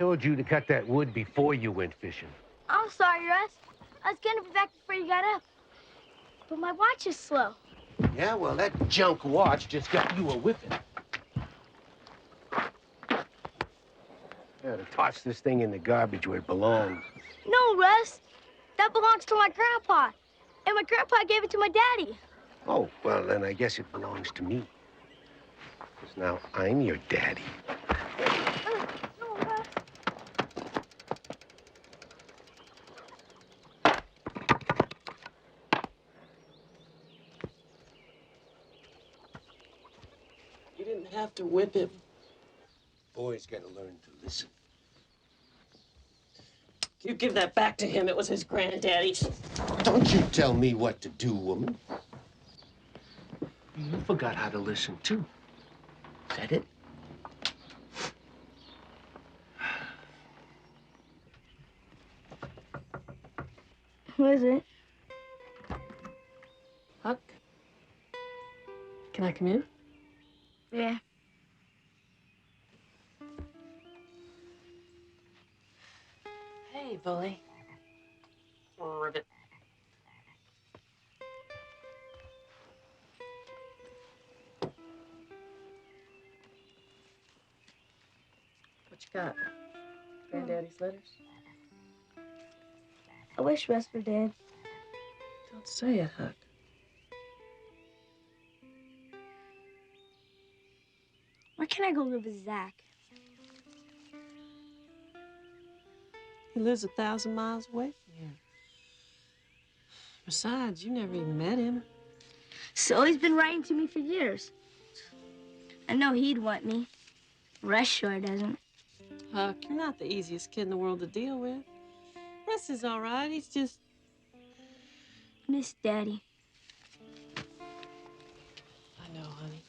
told you to cut that wood before you went fishing. I'm sorry, Russ. I was gonna be back before you got up. But my watch is slow. Yeah, well, that junk watch just got you a whipping. Yeah, to toss this thing in the garbage where it belongs. No, Russ. That belongs to my grandpa. And my grandpa gave it to my daddy. Oh, well, then I guess it belongs to me. Because now I'm your daddy. No, Russ. You didn't have to whip him. Boys gotta learn to listen. You give that back to him. It was his granddaddy's. Don't you tell me what to do, woman. You forgot how to listen, too. Is that it? Who is it? Huck? Can I come in? Yeah. Hey, bully. Ribbit. What you got? Granddaddy's letters? I wish Russ were dead. Don't say it, Huck. Where can I go live with Zach? He lives 1,000 miles away from here. Besides, you never even met him. So he's been writing to me for years. I know he'd want me. Russ sure doesn't. Huck, you're not the easiest kid in the world to deal with. Russ is all right. He's just... Miss Daddy. I know, honey.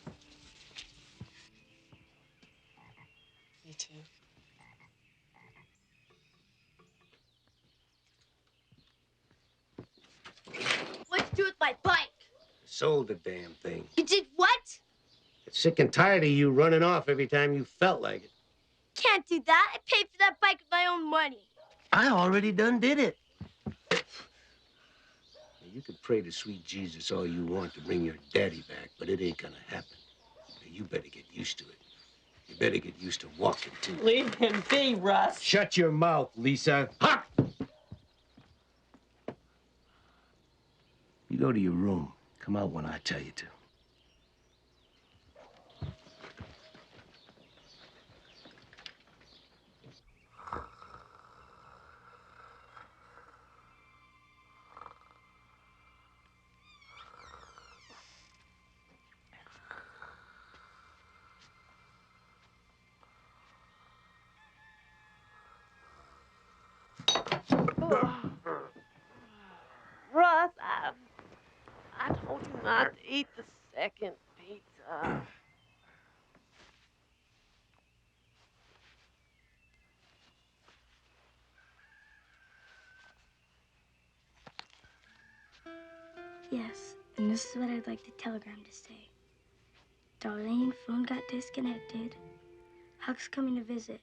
Me too. What'd you do with my bike? Sold the damn thing. You did what? Sick and tired of you running off every time you felt like it. Can't do that. I paid for that bike with my own money. I already done did it. You can pray to sweet Jesus all you want to bring your daddy back, but it ain't gonna happen. You better get used to it. You better get used to walking, too. Leave him be, Russ. Shut your mouth, Lisa. Huck! You go to your room. Come out when I tell you to. Russ, I told you not to eat the second pizza. Yes, and this is what I'd like the telegram to say. Darlene, phone got disconnected. Huck's coming to visit.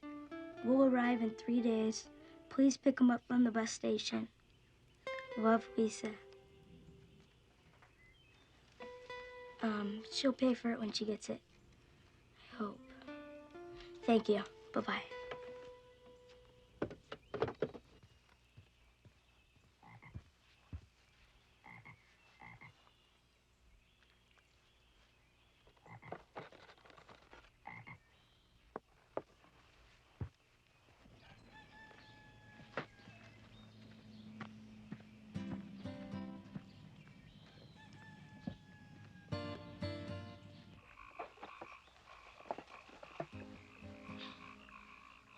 We'll arrive in 3 days. Please pick him up from the bus station. Love, Lisa. She'll pay for it when she gets it. I hope. Thank you. Bye-bye.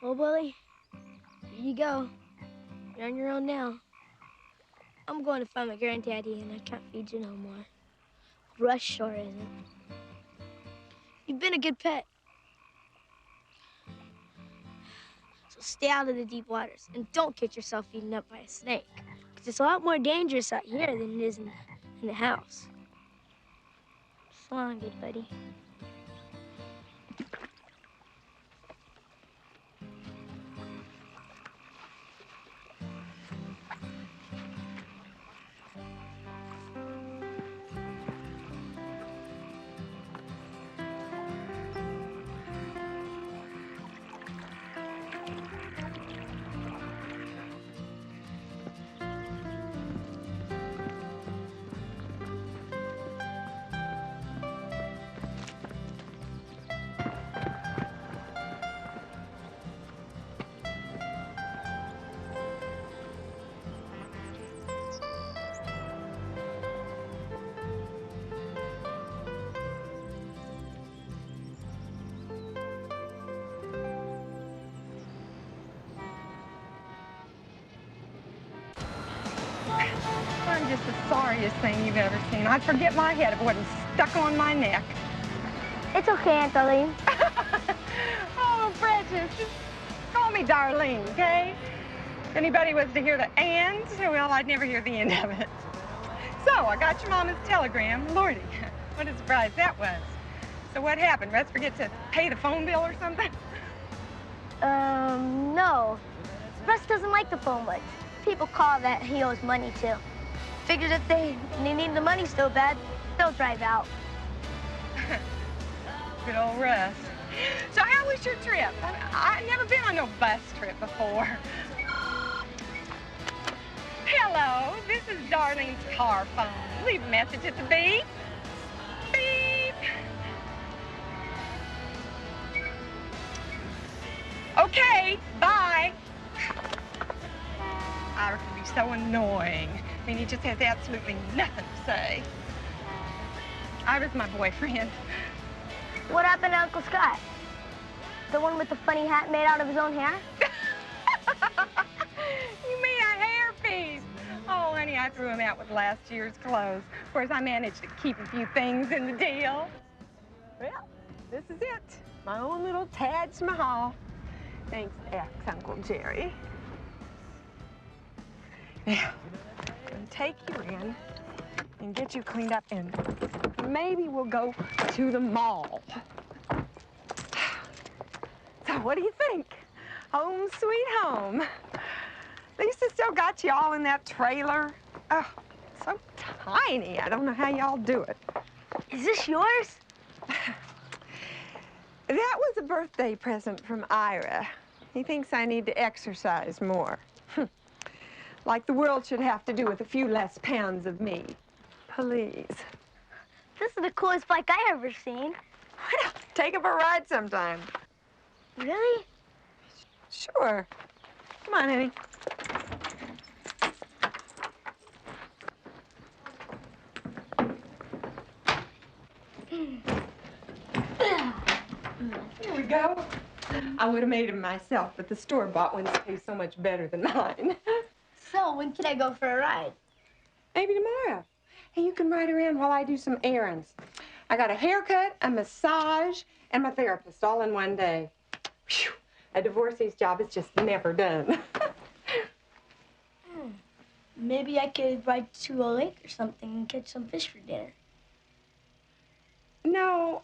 Well, Willie, here you go. You're on your own now. I'm going to find my granddaddy, and I can't feed you no more. Russ sure isn't. You've been a good pet. So stay out of the deep waters, and don't get yourself eaten up by a snake. Because it's a lot more dangerous out here than it is in the house. So long, good buddy. I'm just the sorriest thing you've ever seen. I'd forget my head if it wasn't stuck on my neck. It's okay, Aunt Darlene. Oh, precious. Just call me Darlene, okay? If anybody was to hear the and, well, I'd never hear the end of it. So, I got your mama's telegram. Lordy, what a surprise that was. So what happened? Russ forget to pay the phone bill or something? No. Russ doesn't like the phone much. People call that he owes money to. Figures if they need the money so bad, they'll drive out. Good old Russ. So how was your trip? I've never been on no bus trip before. Hello, this is Darlene's car phone. Leave a message at the beep. Beep. Okay, bye. Ira can be so annoying. I mean, he just has absolutely nothing to say. Ira's my boyfriend. What happened to Uncle Scott? The one with the funny hat made out of his own hair? You mean a hairpiece? Oh, honey, I threw him out with last year's clothes. Of course, I managed to keep a few things in the deal. Well, this is it. My own little Taj Mahal. Thanks, ex-Uncle Jerry. Now, I'm gonna take you in and get you cleaned up, and maybe we'll go to the mall. So what do you think? Home sweet home. Lisa still got you all in that trailer. Oh, so tiny. I don't know how y'all do it. Is this yours? That was a birthday present from Ira. He thinks I need to exercise more. Like the world should have to do with a few less pounds of me. Please. This is the coolest bike I ever seen. Take up a ride sometime. Really? Sure. Come on, honey. Here we go. I would have made them myself, but the store-bought ones taste so much better than mine. So, when can I go for a ride? Maybe tomorrow. Hey, you can ride around while I do some errands. I got a haircut, a massage, and my therapist all in one day. Whew. A divorcee's job is just never done. Maybe I could ride to a lake or something and catch some fish for dinner. No,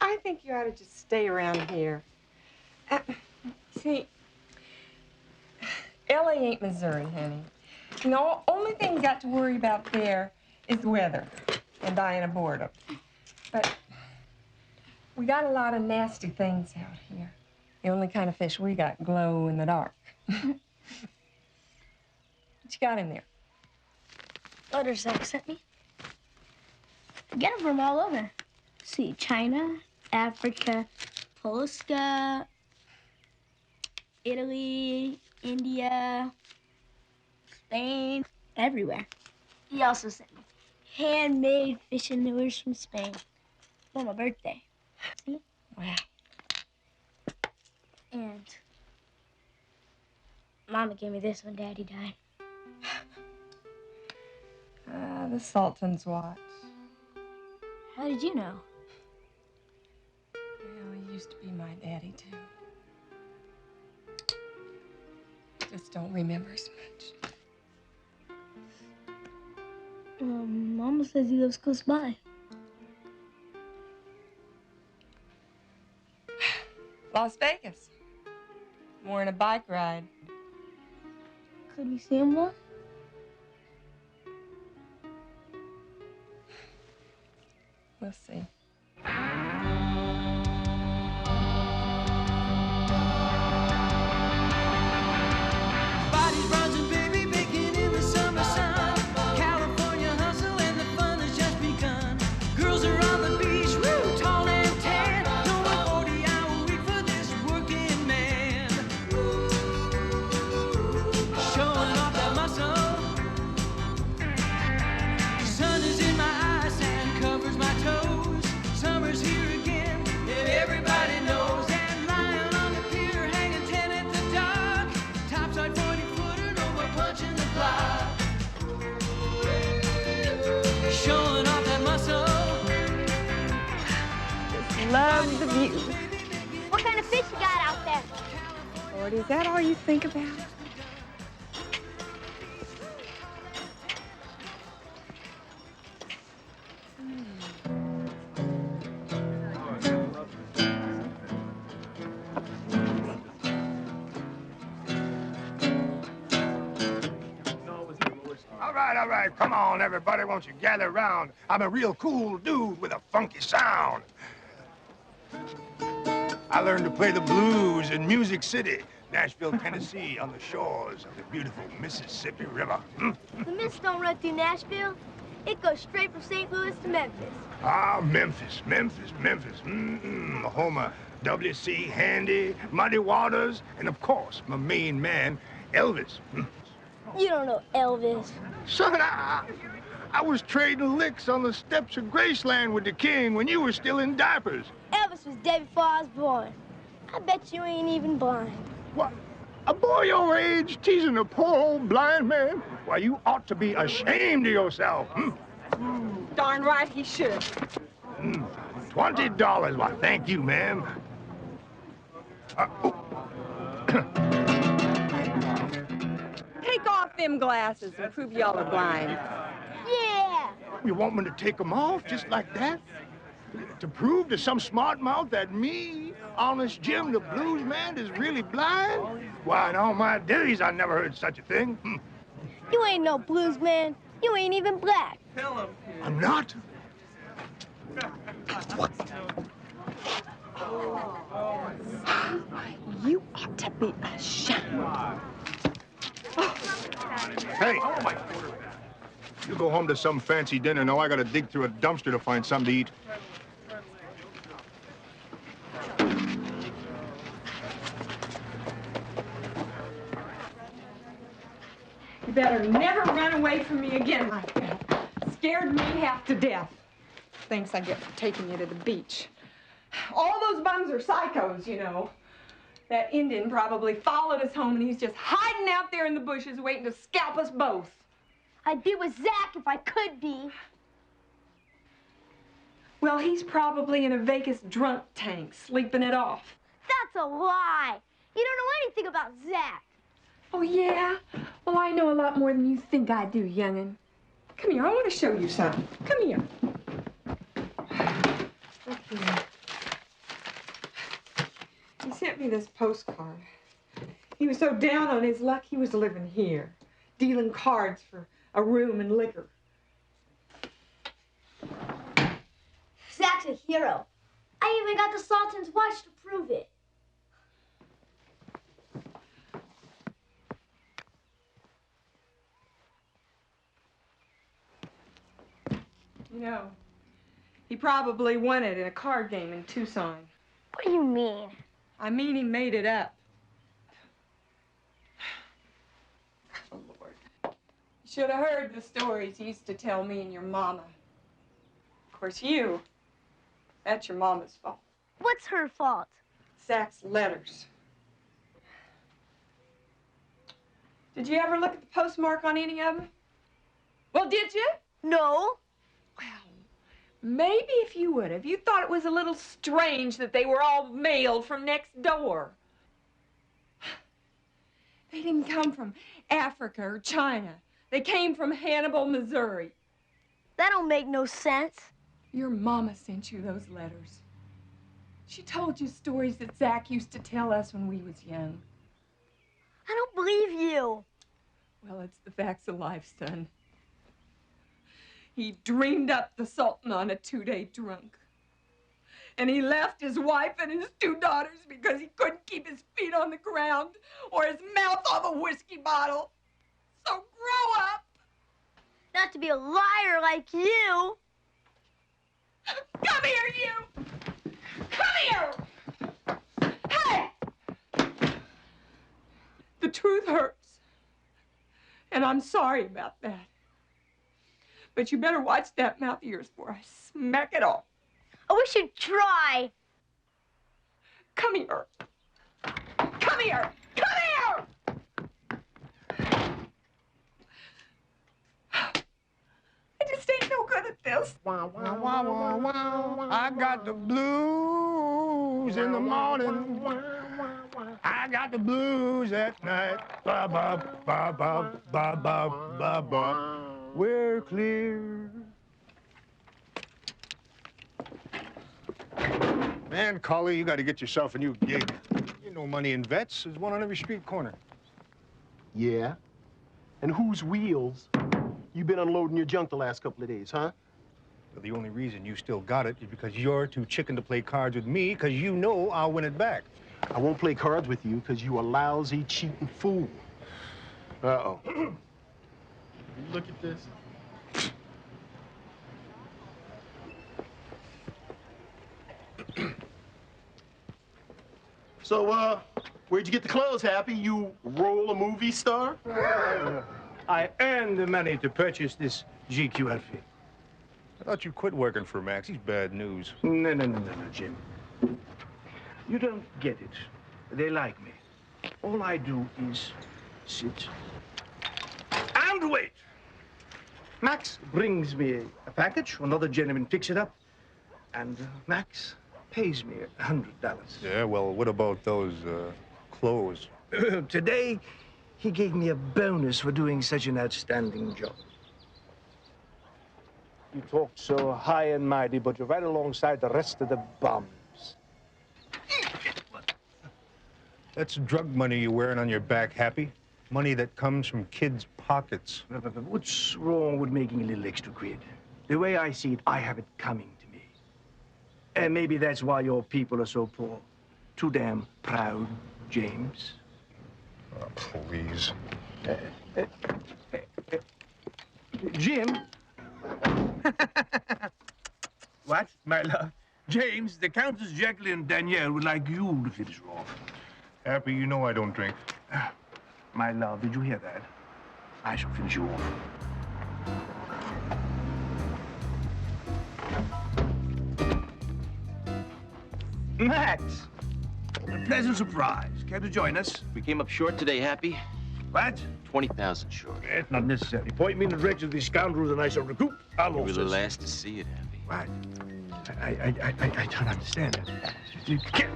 I think you ought to just stay around here. See, L.A. ain't Missouri, honey. You know, only thing you got to worry about there is the weather and dying of boredom. But we got a lot of nasty things out here. The only kind of fish we got glow in the dark. What you got in there? Letters Zach sent me. I get them from all over. See, China, Africa, Polska, Italy, India, Spain, everywhere. He also sent me handmade fishing lures from Spain for my birthday. See? Wow. And Mama gave me this when Daddy died. The Sultan's watch. How did you know? Well, he used to be my daddy, too. Just don't remember as much. Mama says he lives close by. Las Vegas. More in a bike ride. Could we see him once? We'll see. Bodies rising, baby, baking in the summer sun. California hustle and the fun has just begun. Girls are on the beach, woo, tall and tan. No 40-hour week for this working man. Showing off that muscle. Sun is in my eyes and covers my toes. love the view. What kind of fish you got out there? Lord, is that all you think about? All right, come on, everybody, won't you gather around? I'm a real cool dude with a funky sound. I learned to play the blues in Music City, Nashville, Tennessee, on the shores of the beautiful Mississippi River. The mist don't run through Nashville. It goes straight from St. Louis to Memphis. Ah, Memphis. The home of W.C. Handy, Muddy Waters, and of course, my main man, Elvis. You don't know Elvis. Son, I was trading licks on the steps of Graceland with the king when you were still in diapers. Elvis was dead before I was born. I bet you ain't even blind. What? A boy your age teasing a poor old blind man? Why, you ought to be ashamed of yourself. Darn right he should. $20. Why, thank you, ma'am. Take off them glasses and prove y'all are blind. Yeah! You want me to take them off just like that? To prove to some smart mouth that me, Honest Jim, the blues man, is really blind? Why, in all my days, I never heard such a thing. You ain't no blues man. You ain't even black. I'm not? You ought to be ashamed. Hey, you go home to some fancy dinner. Now I gotta dig through a dumpster to find something to eat. You better never run away from me again like that. Scared me half to death. Thanks I get for taking you to the beach. All those bums are psychos, you know. That Indian probably followed us home and he's just hiding out there in the bushes waiting to scalp us both. I'd be with Zach if I could be. Well, he's probably in a Vegas drunk tank, sleeping it off. That's a lie. You don't know anything about Zach. Oh, yeah? Well, I know a lot more than you think I do, young'un. Come here, I want to show you something. Come here. Look here. He sent me this postcard. He was so down on his luck, he was living here, dealing cards for a room and liquor. Zach's a hero. I even got the Sultan's watch to prove it. You know, he probably won it in a card game in Tucson. What do you mean? I mean, he made it up. Oh, Lord. You should have heard the stories he used to tell me and your mama. Of course, that's your mama's fault. What's her fault? Zach's letters. Did you ever look at the postmark on any of them? Well, did you? No. Well, maybe if you would have, you thought it was a little strange that they were all mailed from next door. They didn't come from Africa or China. They came from Hannibal, Missouri. That don't make no sense. Your mama sent you those letters. She told you stories that Zach used to tell us when we was young. I don't believe you. Well, it's the facts of life, son. He dreamed up the Sultan on a 2-day drunk. And he left his wife and his 2 daughters because he couldn't keep his feet on the ground or his mouth off a whiskey bottle. So grow up. Not to be a liar like you. Come here, you! Come here! Hey! The truth hurts. And I'm sorry about that. But you better watch that mouth of yours before I smack it off. I wish you'd try. Come here. Come here! Come here! I just ain't no good at this. I got the blues. blues in the morning. I got the blues at night. Ba ba ba ba ba ba ba ba. We're clear. Man, Collie, you got to get yourself a new gig. You know money in vets. There's one on every street corner. Yeah? And whose wheels you been unloading your junk the last couple of days, huh? Well, the only reason you still got it is because you're too chicken to play cards with me, because you know I'll win it back. I won't play cards with you because you a lousy, cheating fool. Uh-oh. Look at this. So, where'd you get the clothes, Happy? You roll a movie star? I earned the money to purchase this GQ outfit. I thought you quit working for Max. He's bad news. No, Jim. You don't get it. They like me. All I do is sit and wait. Max brings me a package. Another gentleman picks it up. And Max pays me $100. Yeah, well, what about those clothes? Today, he gave me a bonus for doing such an outstanding job. You talk so high and mighty, but you're right alongside the rest of the bums. That's drug money you're wearing on your back, Happy. Money that comes from kids' pockets. What's wrong with making a little extra quid? The way I see it, I have it coming to me. And maybe that's why your people are so poor. Too damn proud, James. Oh, please. Jim? What, my love? James, the Countess Jacqueline and Danielle would like you to finish her off. Happy, you know I don't drink. My love, did you hear that? I shall finish you off. Max! A pleasant surprise. Care to join us? We came up short today, Happy. What? 20,000 short. It's not necessary. Point me in the direction of these scoundrels and I shall recoup. I'll You were also the last to see it, Happy. What? I don't understand it. You can't...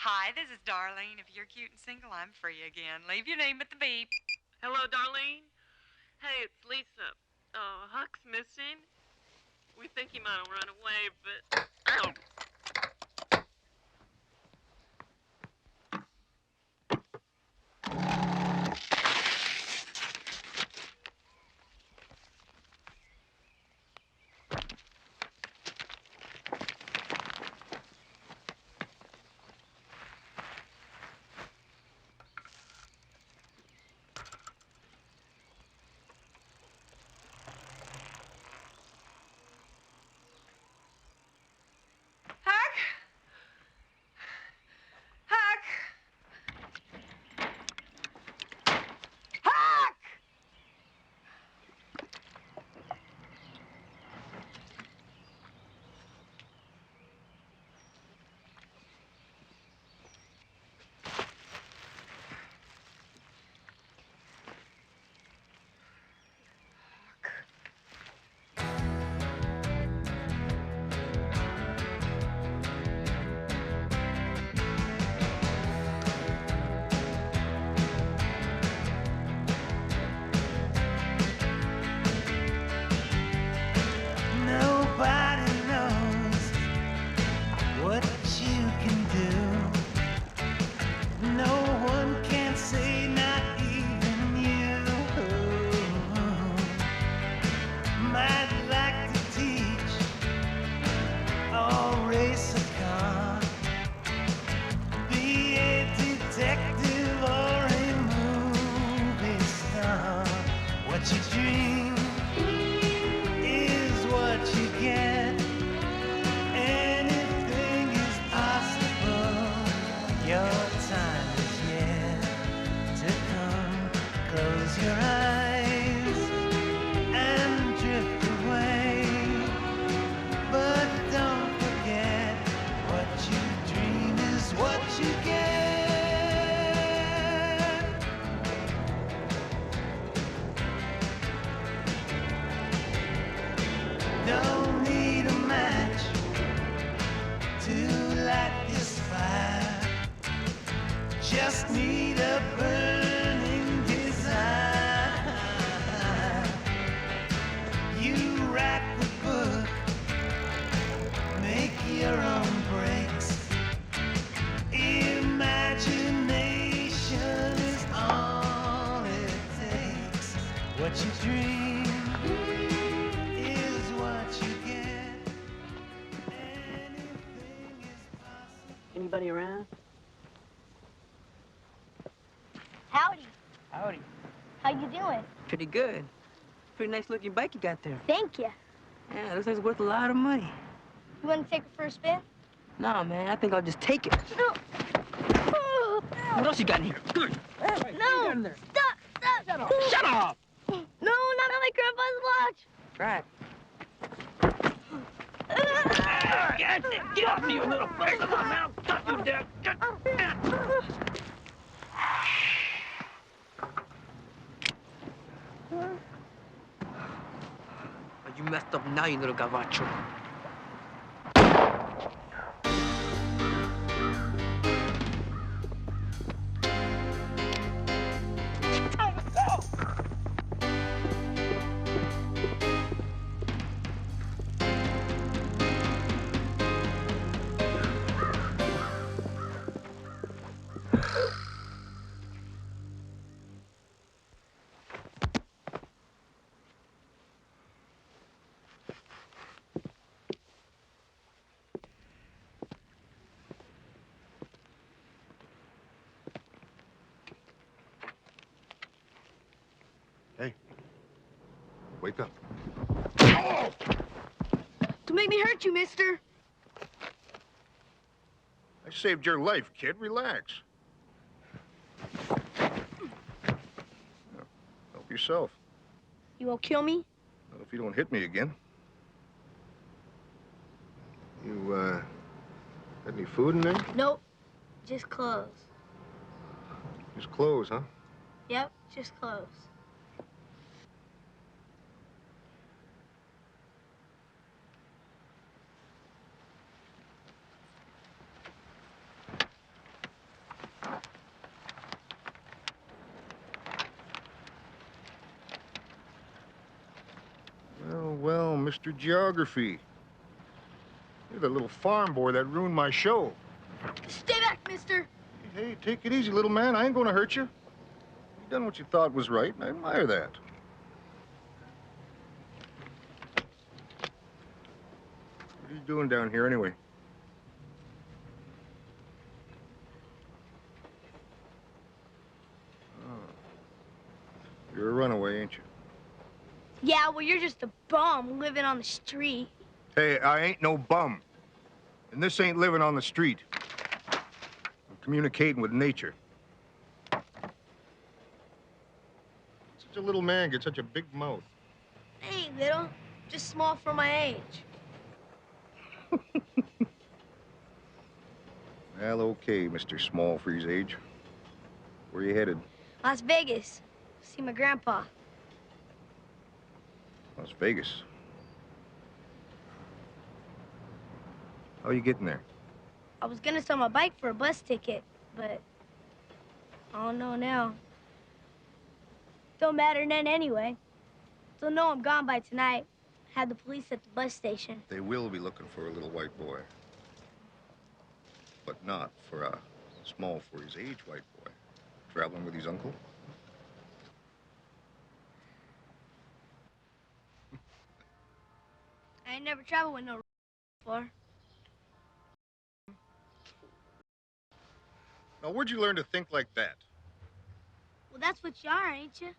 Hi, this is Darlene. If you're cute and single, I'm free again. Leave your name at the beep. Hello, Darlene. Hey, it's Lisa. Huck's missing. We think he might have run away, but... Nobody knows what you can do. No one can say, not even you. Might like to teach or race a car, be a detective or a movie star. What you dream is what you get. Close your eyes and drift away. But don't forget, what you dream is what you get. Don't need a match to light this fire. Just need a burning desire. You rack the book, make your own breaks. Imagination is all it takes. What you dream is what you get. Anything is possible. Anybody around? Howdy. Howdy. How you doing? Pretty good. Pretty nice looking bike you got there. Thank you. Yeah, looks like it's worth a lot of money. You want to take it for a spin? Nah, man, I think I'll just take it. No. What else you got in here? Good. No. in there? Stop. Stop. Shut up! No, not on my grandpa's watch. Right. Get off me, you little fucker! Come on, man, I'll cut you down. You messed up now, you little gavacho. Wake up. Don't make me hurt you, mister. I saved your life, kid. Relax. Help yourself. You won't kill me? Well, if you don't hit me again. You, got any food in there? Nope. Just clothes. Just clothes, huh? Yep, just clothes. Well, Mr. Geography. You're the little farm boy that ruined my show. Stay back, mister. Hey, take it easy, little man. I ain't gonna hurt you. You done what you thought was right, and I admire that. What are you doing down here, anyway? Oh. You're a runaway, ain't you? Yeah, well, you're just a bum living on the street. Hey, I ain't no bum. And this ain't living on the street. I'm communicating with nature. Such a little man gets such a big mouth. I ain't little, just small for my age. Well, okay, Mr. Small for his age. Where you headed? Las Vegas. See my grandpa. Las Vegas. How you getting there? I was gonna sell my bike for a bus ticket, but I don't know now. Don't matter then anyway. They'll know I'm gone by tonight. Had the police at the bus station. They will be looking for a little white boy. But not for a small for his age white boy. Traveling with his uncle. I ain't never traveled with no before. Now, where'd you learn to think like that? Well, that's what you are, ain't you?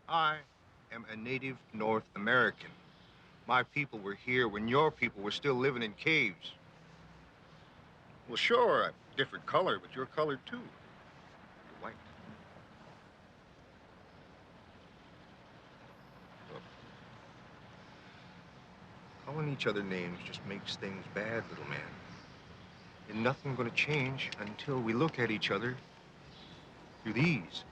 I am a native North American. My people were here when your people were still living in caves. Well, sure, I'm different color, but you're colored too. You're white. Calling each other names just makes things bad, little man. And nothing's gonna change until we look at each other through these.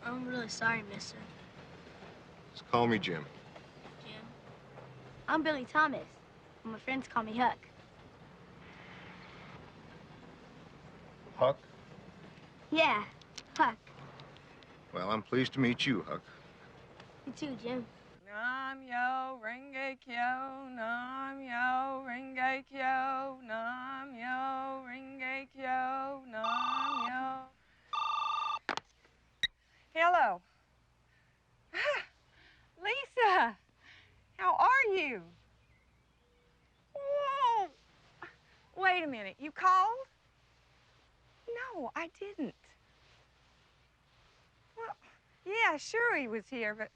I'm really sorry, mister. Just call me Jim. Jim. I'm Billy Thomas. And my friends call me Huck. Huck? Yeah, Huck. Well, I'm pleased to meet you, Huck. You too, Jim. Nam yo renge kyo, nam yo renge kyo, nam yo renge kyo, nam yo. Hello. Lisa, how are you? Whoa. Wait a minute, you called? No, I didn't. Well, yeah, sure he was here, but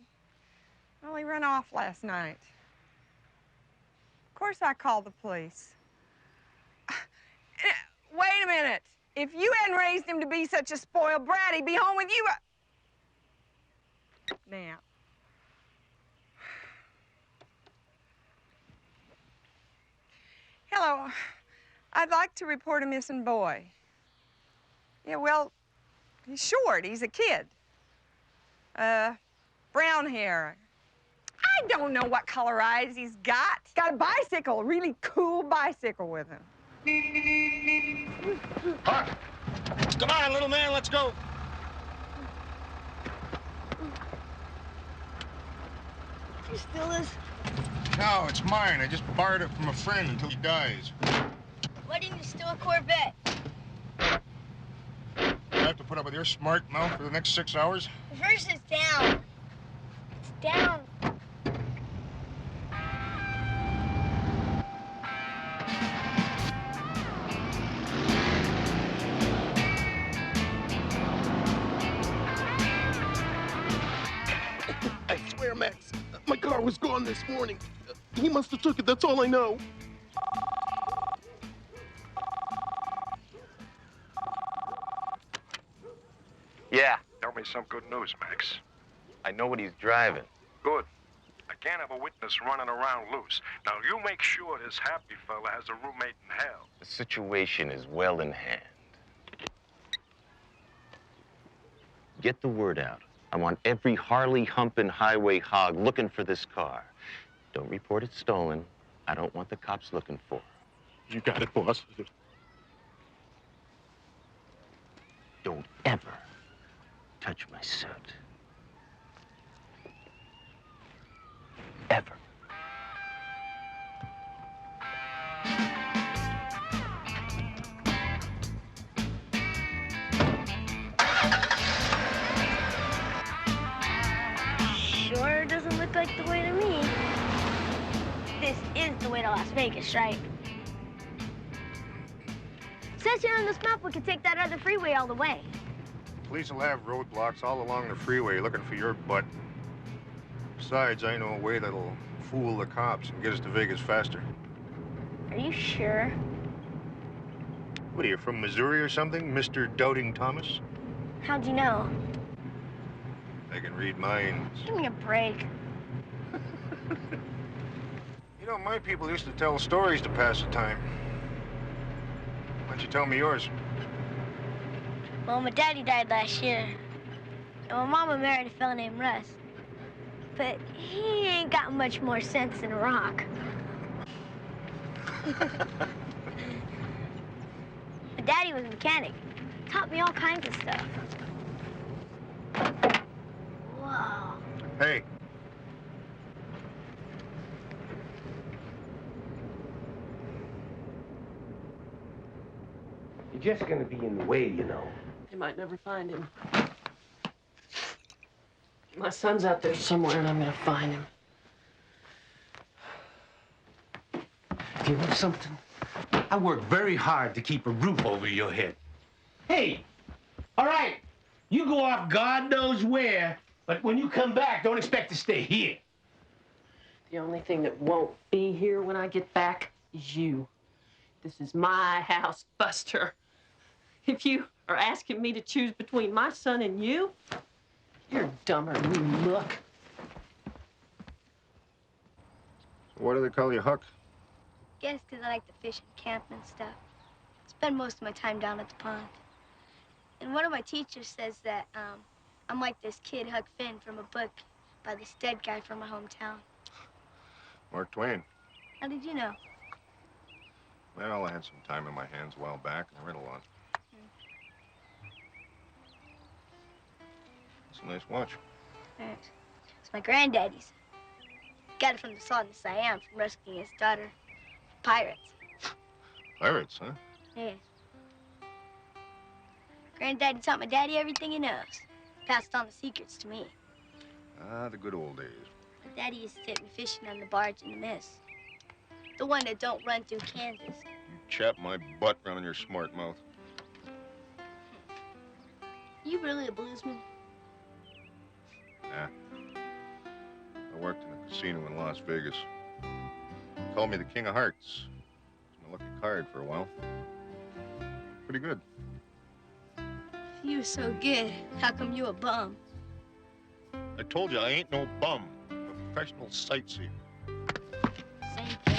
well, he ran off last night. Of course I called the police. Wait a minute. If you hadn't raised him to be such a spoiled brat, he'd be home with you. Now. Hello. I'd like to report a missing boy. Yeah, well, he's short. He's a kid. Brown hair. I don't know what color eyes he's got. He's got a bicycle, a really cool bicycle with him. Huck! Come on, little man, let's go. You steal this? No, it's mine. I just borrowed it from a friend until he dies. Why didn't you steal a Corvette? I have to put up with your smart mouth for the next 6 hours? Reverse is down. It's down. I swear, Max, my car was gone this morning. He must have took it, that's all I know. Yeah, Tell me some good news, Max. I know what he's driving. Good. I can't have a witness running around loose. Now, you make sure this happy fella has a roommate in hell. The situation is well in hand. Get the word out. I want every Harley humping highway hog looking for this car. Don't report it stolen. I don't want the cops looking for her. You got it, boss. Don't ever touch my suit. Ever. Sure doesn't look like the way to me. This is the way to Las Vegas, right? Says here on this map we can take that other freeway all the way. Police will have roadblocks all along the freeway looking for your butt. Besides, I know a way that'll fool the cops and get us to Vegas faster. Are you sure? What are you, from Missouri or something, Mr. Doubting Thomas? How'd you know? I can read minds. Give me a break. You know, my people used to tell stories to pass the time. Why don't you tell me yours? Well, my daddy died last year. And my mama married a fella named Russ. But he ain't got much more sense than a rock. My daddy was a mechanic. Taught me all kinds of stuff. Whoa. Hey. You're just gonna be in the way, you know. They might never find him. My son's out there somewhere, and I'm gonna find him. Do you know something? I work very hard to keep a roof over your head. Hey, all right, you go off God knows where, but when you come back, don't expect to stay here. The only thing that won't be here when I get back is you. This is my house, Buster. If you are asking me to choose between my son and you, you're dumber than you look. Why do they call you Huck? Guess because I like to fish and camp and stuff. Spend most of my time down at the pond. And one of my teachers says that I'm like this kid, Huck Finn, from a book by this dead guy from my hometown. Mark Twain. How did you know? Well, I had some time in my hands a while back, and I read a lot. It's a nice watch. Thanks. It's my granddaddy's. Got it from the Sultan of Siam from rescuing his daughter from pirates. Pirates, huh? Yeah. Granddaddy taught my daddy everything he knows. Passed on the secrets to me. Ah, the good old days. My daddy used to take me fishing on the barge in the mist. The one that don't run through Kansas. You chap my butt running your smart mouth. You really a bluesman? Nah. I worked in a casino in Las Vegas. They called me the King of Hearts. It was my lucky card for a while. Pretty good. You were so good. How come you a bum? I told you I ain't no bum. I'm a professional sightseer. Same thing.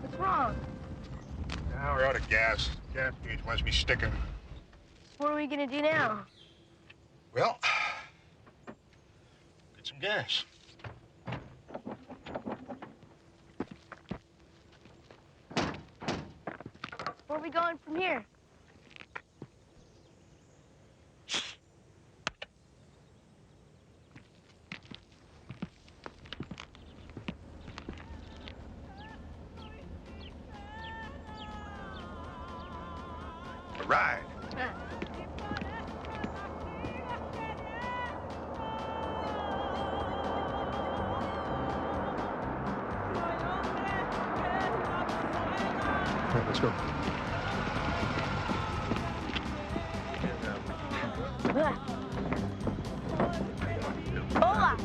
What's wrong? Now we're out of gas. Gas gauge must be sticking. What are we gonna do now? Well, get some gas. Where are we going from here? A ride. All right, let's go. Hola!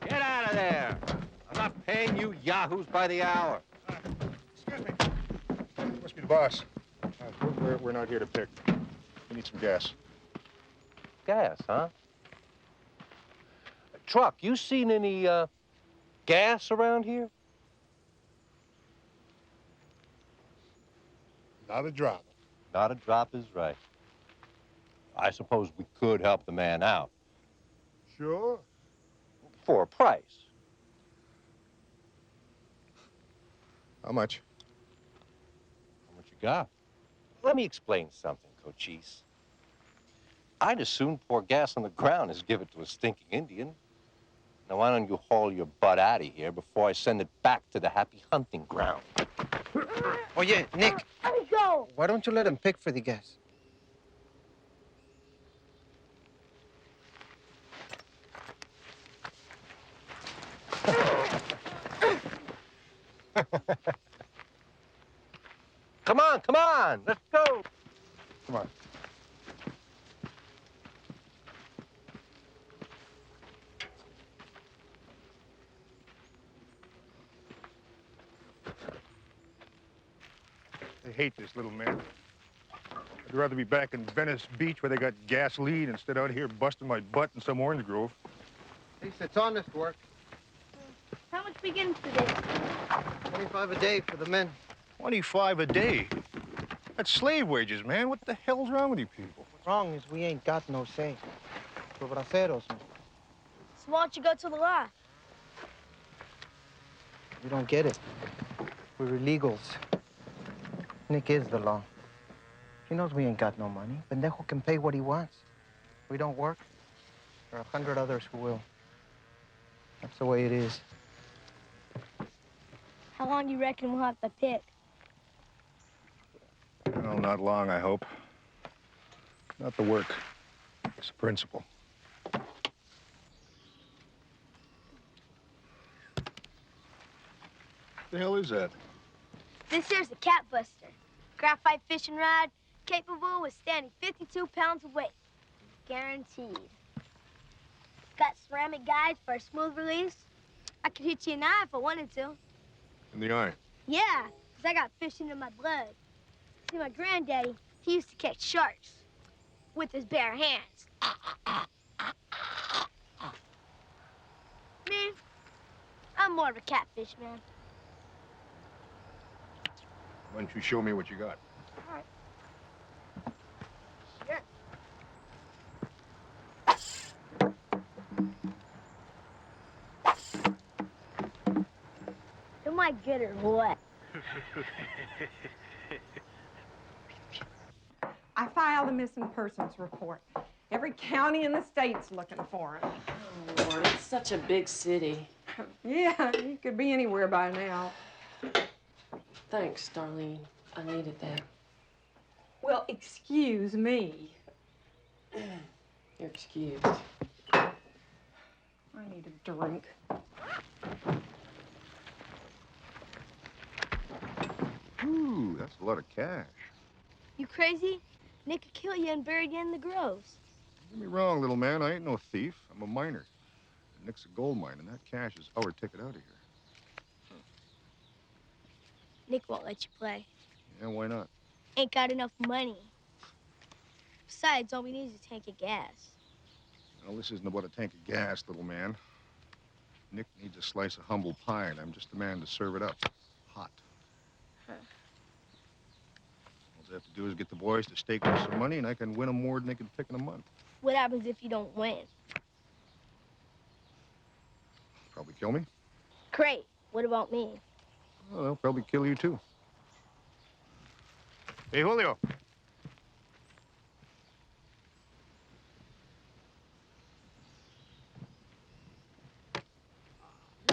Get out of there! I'm not paying you yahoos by the hour. Excuse me. Must be the boss. We're not here to pick. We need some gas. Gas, huh? Truck, you seen any, gas around here? Not a drop. Not a drop is right. I suppose we could help the man out. Sure. For a price. How much? How much you got? Let me explain something, Cochise. I'd as soon pour gas on the ground as give it to a stinking Indian. Now, why don't you haul your butt out of here before I send it back to the happy hunting ground? Oh, yeah, Nick. Let me go! Why don't you let him pick for the gas? Come on, let's go. Come on. I hate this little man. I'd rather be back in Venice Beach where they got gasoline instead out here busting my butt in some orange grove. At least it's honest work. How much we getting for this? 25 a day for the men. 25 a day? That's slave wages, man. What the hell's wrong with you people? What's wrong is we ain't got no say. We're braceros, man. So why don't you go to the law? You don't get it. We're illegals. Nick is the law. He knows we ain't got no money. Pendejo can pay what he wants. We don't work. There are 100 others who will. That's the way it is. How long do you reckon we'll have to pick? Well, not long, I hope. Not the work. It's the principle. The hell is that? This here's a cat buster. Graphite fishing rod, capable of withstanding 52 pounds of weight. Guaranteed. Got ceramic guides for a smooth release. I could hit you in the eye if I wanted to. In the eye. Yeah, because I got fishing in my blood. See, my granddaddy, he used to catch sharks with his bare hands. Me, I'm more of a catfish man. Why don't you show me what you got? All right. Sure. Am I good or what? I filed a missing persons report. Every county in the state's looking for him. Oh, Lord, it's such a big city. Yeah, he could be anywhere by now. Thanks, Darlene. I needed that. Well, excuse me. You're excused. I need a drink. Ooh, that's a lot of cash. You crazy? Nick could kill you and bury you in the groves. Don't get me wrong, little man. I ain't no thief. I'm a miner. Nick's a gold mine, and that cash is our ticket out of here. Nick won't let you play. Yeah, why not? Ain't got enough money. Besides, all we need is a tank of gas. Well, this isn't about a tank of gas, little man. Nick needs a slice of humble pie, and I'm just the man to serve it up. Hot. Huh. All I have to do is get the boys to stake me some money, and I can win them more than they can pick in a month. What happens if you don't win? Probably kill me. Great. What about me? Well, they'll probably kill you, too. Hey, Julio.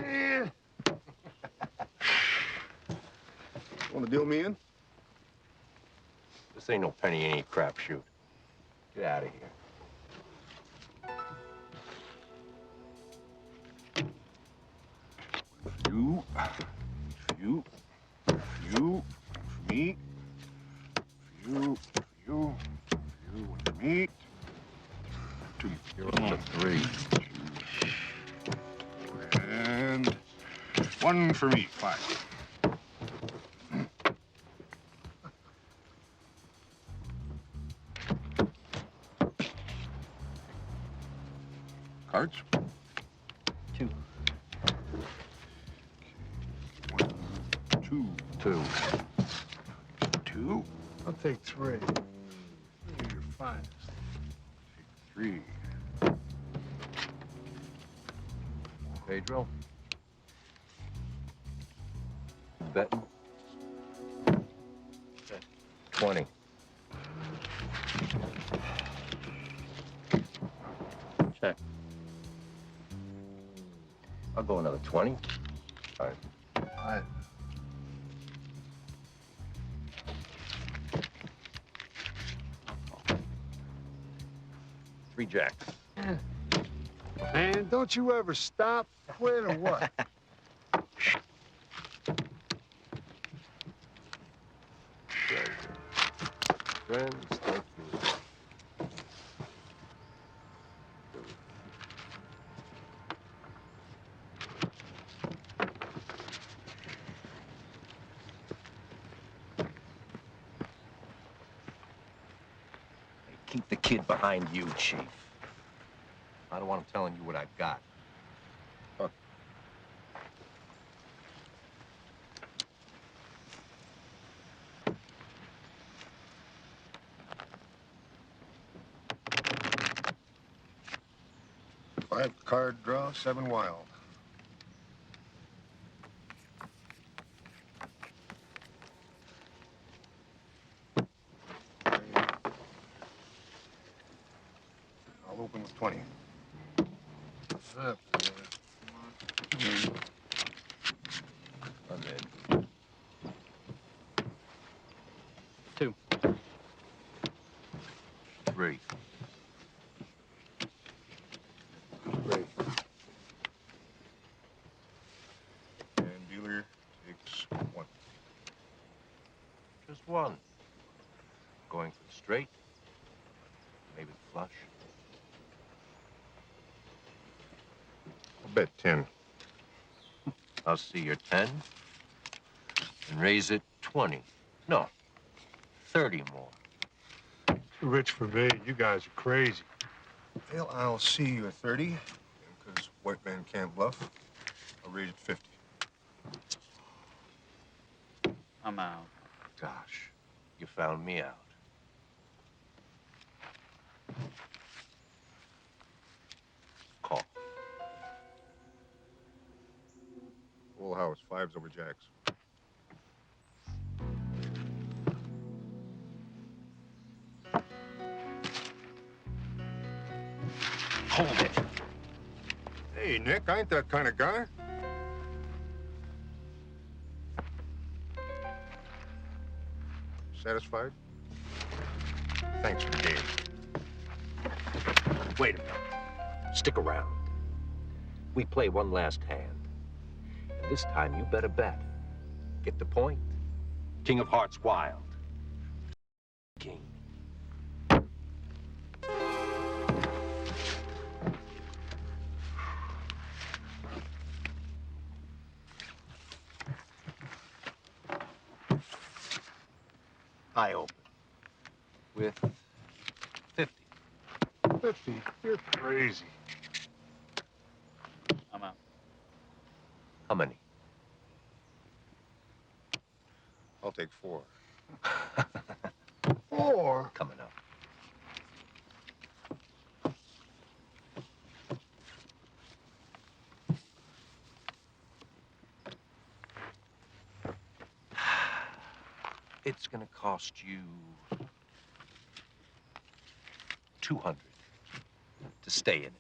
Yeah. Want to deal me in? This ain't no penny any crapshoot. Get out of here. You, for me, you, and me. 2, 3. And 1 for me, 5. Cards? 2. 2. 2. 2. I'll take 3. You're your finest. 3. Pedro? Betting? 20. Check. I'll go another 20. All right. 3 jacks. Man, don't you ever stop, quit, or what? Friends, thank you. Keep the kid behind you, Chief. I don't want him telling you what I've got. Huh. Five card draw, 7 wild. I'll open with 20. What's up, I'm in. 2. 3. Great. And dealer takes 1. Just 1. Going for the straight. Maybe the flush. I'll bet 10. I'll see your 10 and raise it 20. No, 30 more. Too rich for me. You guys are crazy. Well, I'll see you at 30, because white man can't bluff. I'll raise it 50. I'm out. Gosh, you found me out. Call. Full house, 5s over jacks. Hold it. Hey, Nick, I ain't that kind of guy. Satisfied? Thanks for the game. Wait a minute. Stick around. We play one last hand. And this time you better bet. Get the point? King of Hearts wild. King. I open with 50. 50? You're crazy. I'm out. How many? I'll take 4. 4? Coming up. It's gonna cost you 200 to stay in it.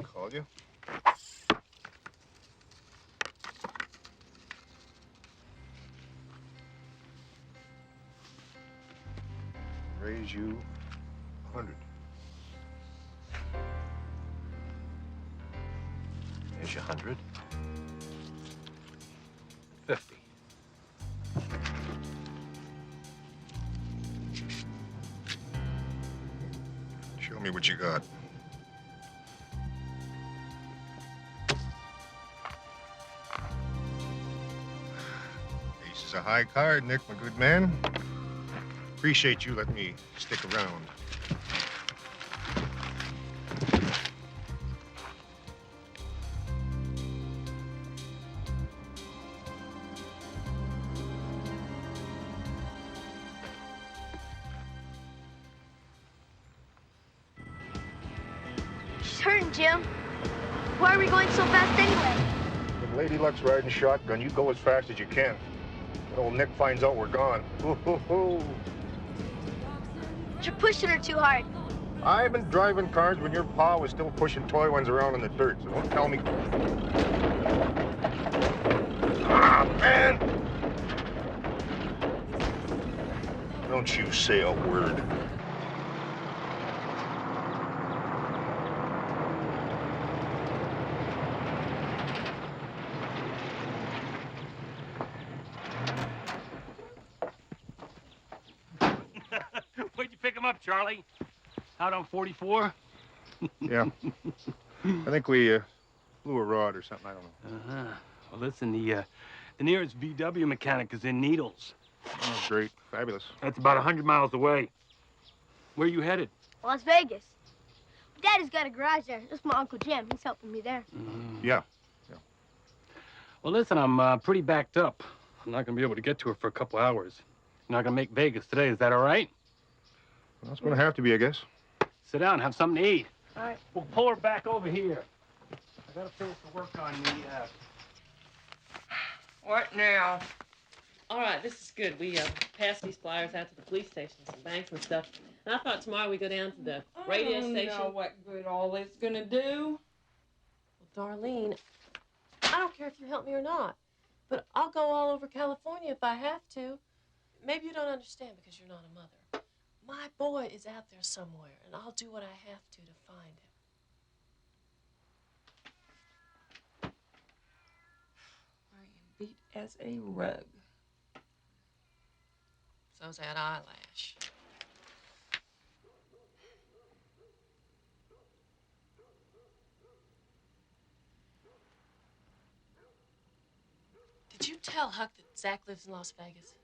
Call you? Raise you 100. There's your 100. 50. Show me what you got. Ace is a high card, Nick, my good man. Appreciate you letting me stick around. She's hurting, Jim. Why are we going so fast anyway? When Lady Luck's riding shotgun, you go as fast as you can. When old Nick finds out we're gone. You're pushing her too hard. I've been driving cars when your pa was still pushing toy ones around in the dirt, so don't tell me. Ah, man! Don't you say a word. Where'd you pick him up, Charlie? Out on 44? Yeah. I think we blew a rod or something. I don't know. Uh-huh. Well, listen, the nearest VW mechanic is in Needles. Oh, great. Fabulous. That's about 100 miles away. Where are you headed? Las Vegas. Daddy's got a garage there. This is my Uncle Jim. He's helping me there. Yeah. Well, listen, I'm pretty backed up. I'm not going to be able to get to her for a couple hours. You're not going to make Vegas today. Is that all right? Well, it's going to have to be, I guess. Sit down, have something to eat. All right. We'll pull her back over here. I got to finish the work on the, What now? All right, this is good. We passed these flyers out to the police stations and banks and stuff. And I thought tomorrow we go down to the radio station. I don't know what good all this is gonna do. Well, Darlene, I don't care if you help me or not, but I'll go all over California if I have to. Maybe you don't understand because you're not a mother. My boy is out there somewhere, and I'll do what I have to find him. I am beat as a rug. So's that eyelash. Did you tell Huck that Zach lives in Las Vegas?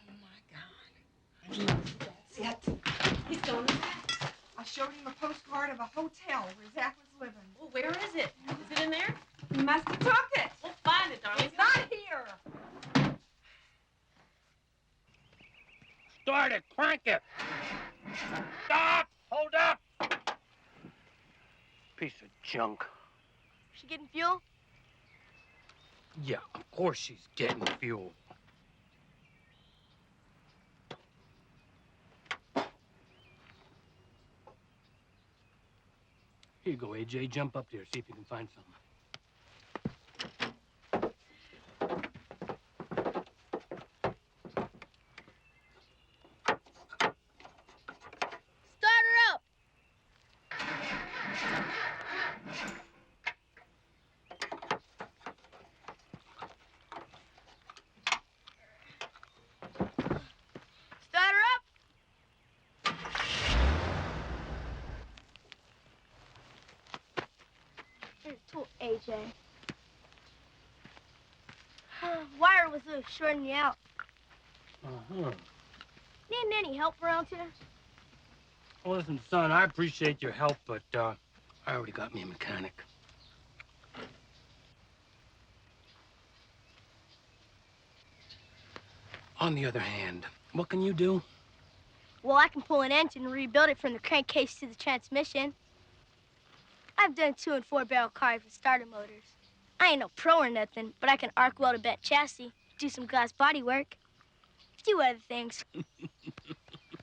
Oh my God. I know that's it. He's going to that. I showed him a postcard of a hotel where Zach was living. Well, where is it? Is it in there? He must have took it. We'll find it, darling. It's not here. Start it, crank it. Stop! Hold up! Piece of junk. She getting fuel? Yeah, of course she's getting fuel. Here you go, AJ. Jump up there, see if you can find something. Start her up! Start her up! Here's a tool, AJ. Wire was shorting me out. Uh-huh. Need any help around here? Well, listen, son, I appreciate your help, but I already got me a mechanic. On the other hand, what can you do? Well, I can pull an engine and rebuild it from the crankcase to the transmission. I've done 2- and 4-barrel cars with starter motors. I ain't no pro or nothing, but I can arc weld a bent chassis, do some glass body work, do other things.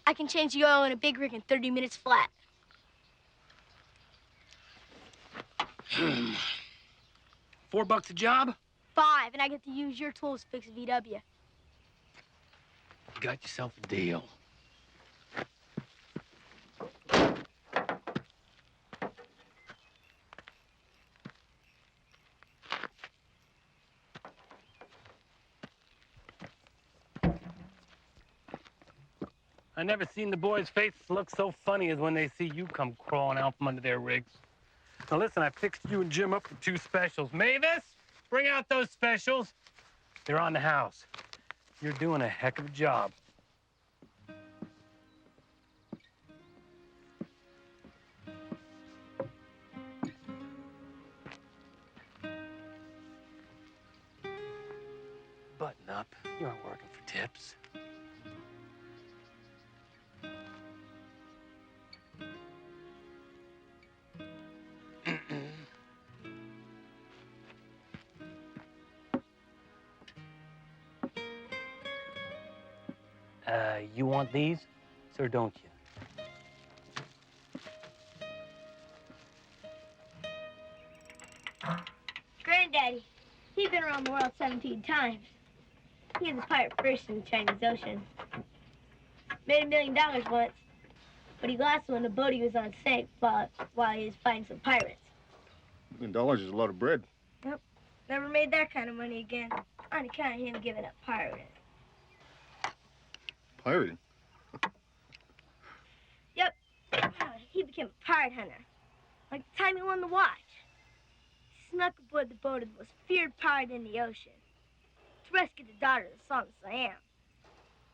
I can change the oil in a big rig in 30 minutes flat. $4 a job? 5, and I get to use your tools to fix a VW. You got yourself a deal. I never seen the boys' faces look so funny as when they see you come crawling out from under their rigs. Now listen, I fixed you and Jim up for 2 specials. Mavis, bring out those specials. They're on the house. You're doing a heck of a job. Button up. You aren't working for tips. You want these, or don't you? Granddaddy, he's been around the world 17 times. He was a pirate first in the Chinese Ocean. Made $1 million once, but he lost when the boat he was on sank while he was fighting some pirates. $1 million is a lot of bread. Yep, never made that kind of money again on account of him giving up pirating. Pirating? Yep, he became a pirate hunter. Like the time he won the watch. He snuck aboard the boat of the most feared pirate in the ocean to rescue the daughter of the Song of Siam.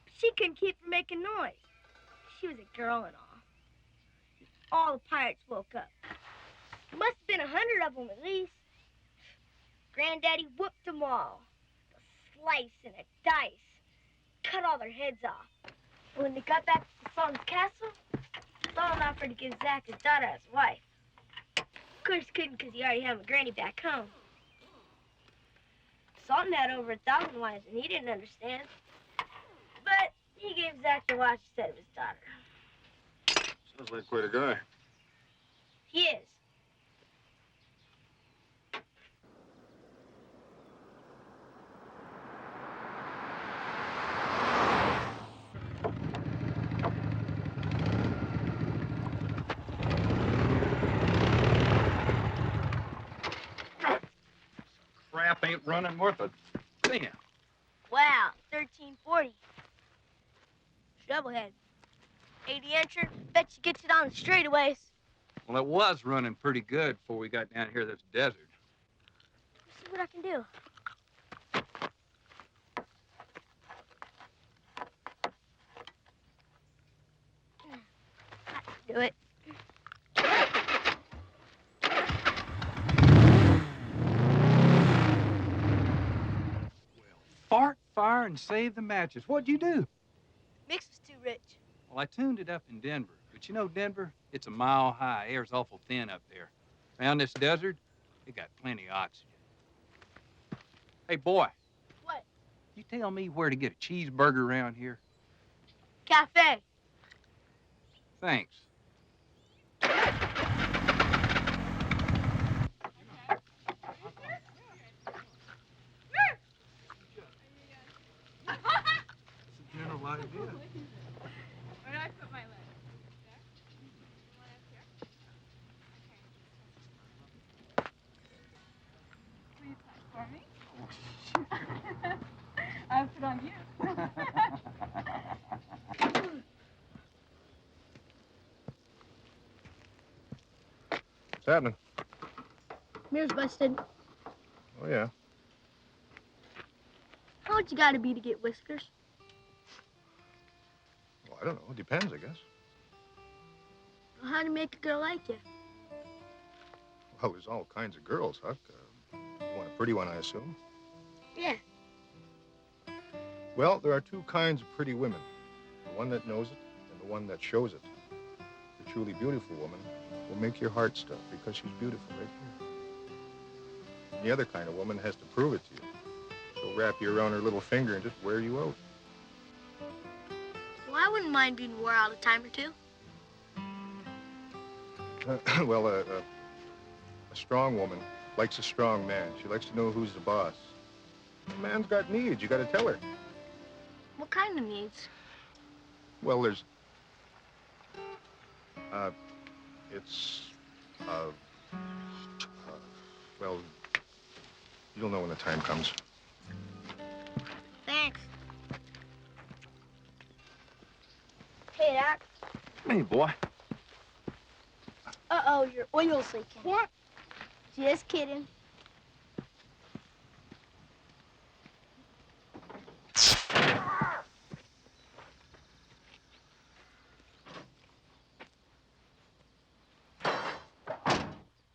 But she couldn't keep from making noise. She was a girl and all. All the pirates woke up. There must have been 100 of them at least. Granddaddy whooped them all. A slice and a dice. Cut all their heads off. And when they got back to the Song's castle, Song offered to give Zach his daughter as a wife. Of course, couldn't because he already had my granny back home. Sultan had over 1,000 wives, and he didn't understand. But he gave Zach the watch instead of his daughter. Sounds like quite a guy. He is. Crap ain't running worth a damn. Wow, 1340. Shovelhead. 80 incher. Bet you gets it on the straightaways. Well, it was running pretty good before we got down here to this desert. Let's see what I can do. I can do it. Fart, fire, and save the matches. What'd you do? Mix was too rich. Well, I tuned it up in Denver. But you know, Denver, it's a mile high. Air's awful thin up there. Around this desert, it got plenty of oxygen. Hey, boy. What? You tell me where to get a cheeseburger around here? Cafe. Thanks. General idea. Where do I put my leg? Will you type for me? I'll put on you. What's happening? Mirror's busted. Oh, yeah. How much you gotta be to get whiskers? Well, I don't know. It depends, I guess. Well, how to make a girl like you? Well, there's all kinds of girls, Huck. You want a pretty one, I assume? Yeah. Well, there are two kinds of pretty women. The one that knows it and the one that shows it. The truly beautiful woman will make your heart stop because she's beautiful right here. And the other kind of woman has to prove it to you. She'll wrap you around her little finger and just wear you out. Well, I wouldn't mind being wore out a time or two. Well, a strong woman likes a strong man. She likes to know who's the boss. A man's got needs. You got to tell her. What kind of needs? Well, there's... well, you'll know when the time comes. Thanks. Hey, Doc. Hey, boy. Uh-oh, your oil's leaking. What? Just kidding.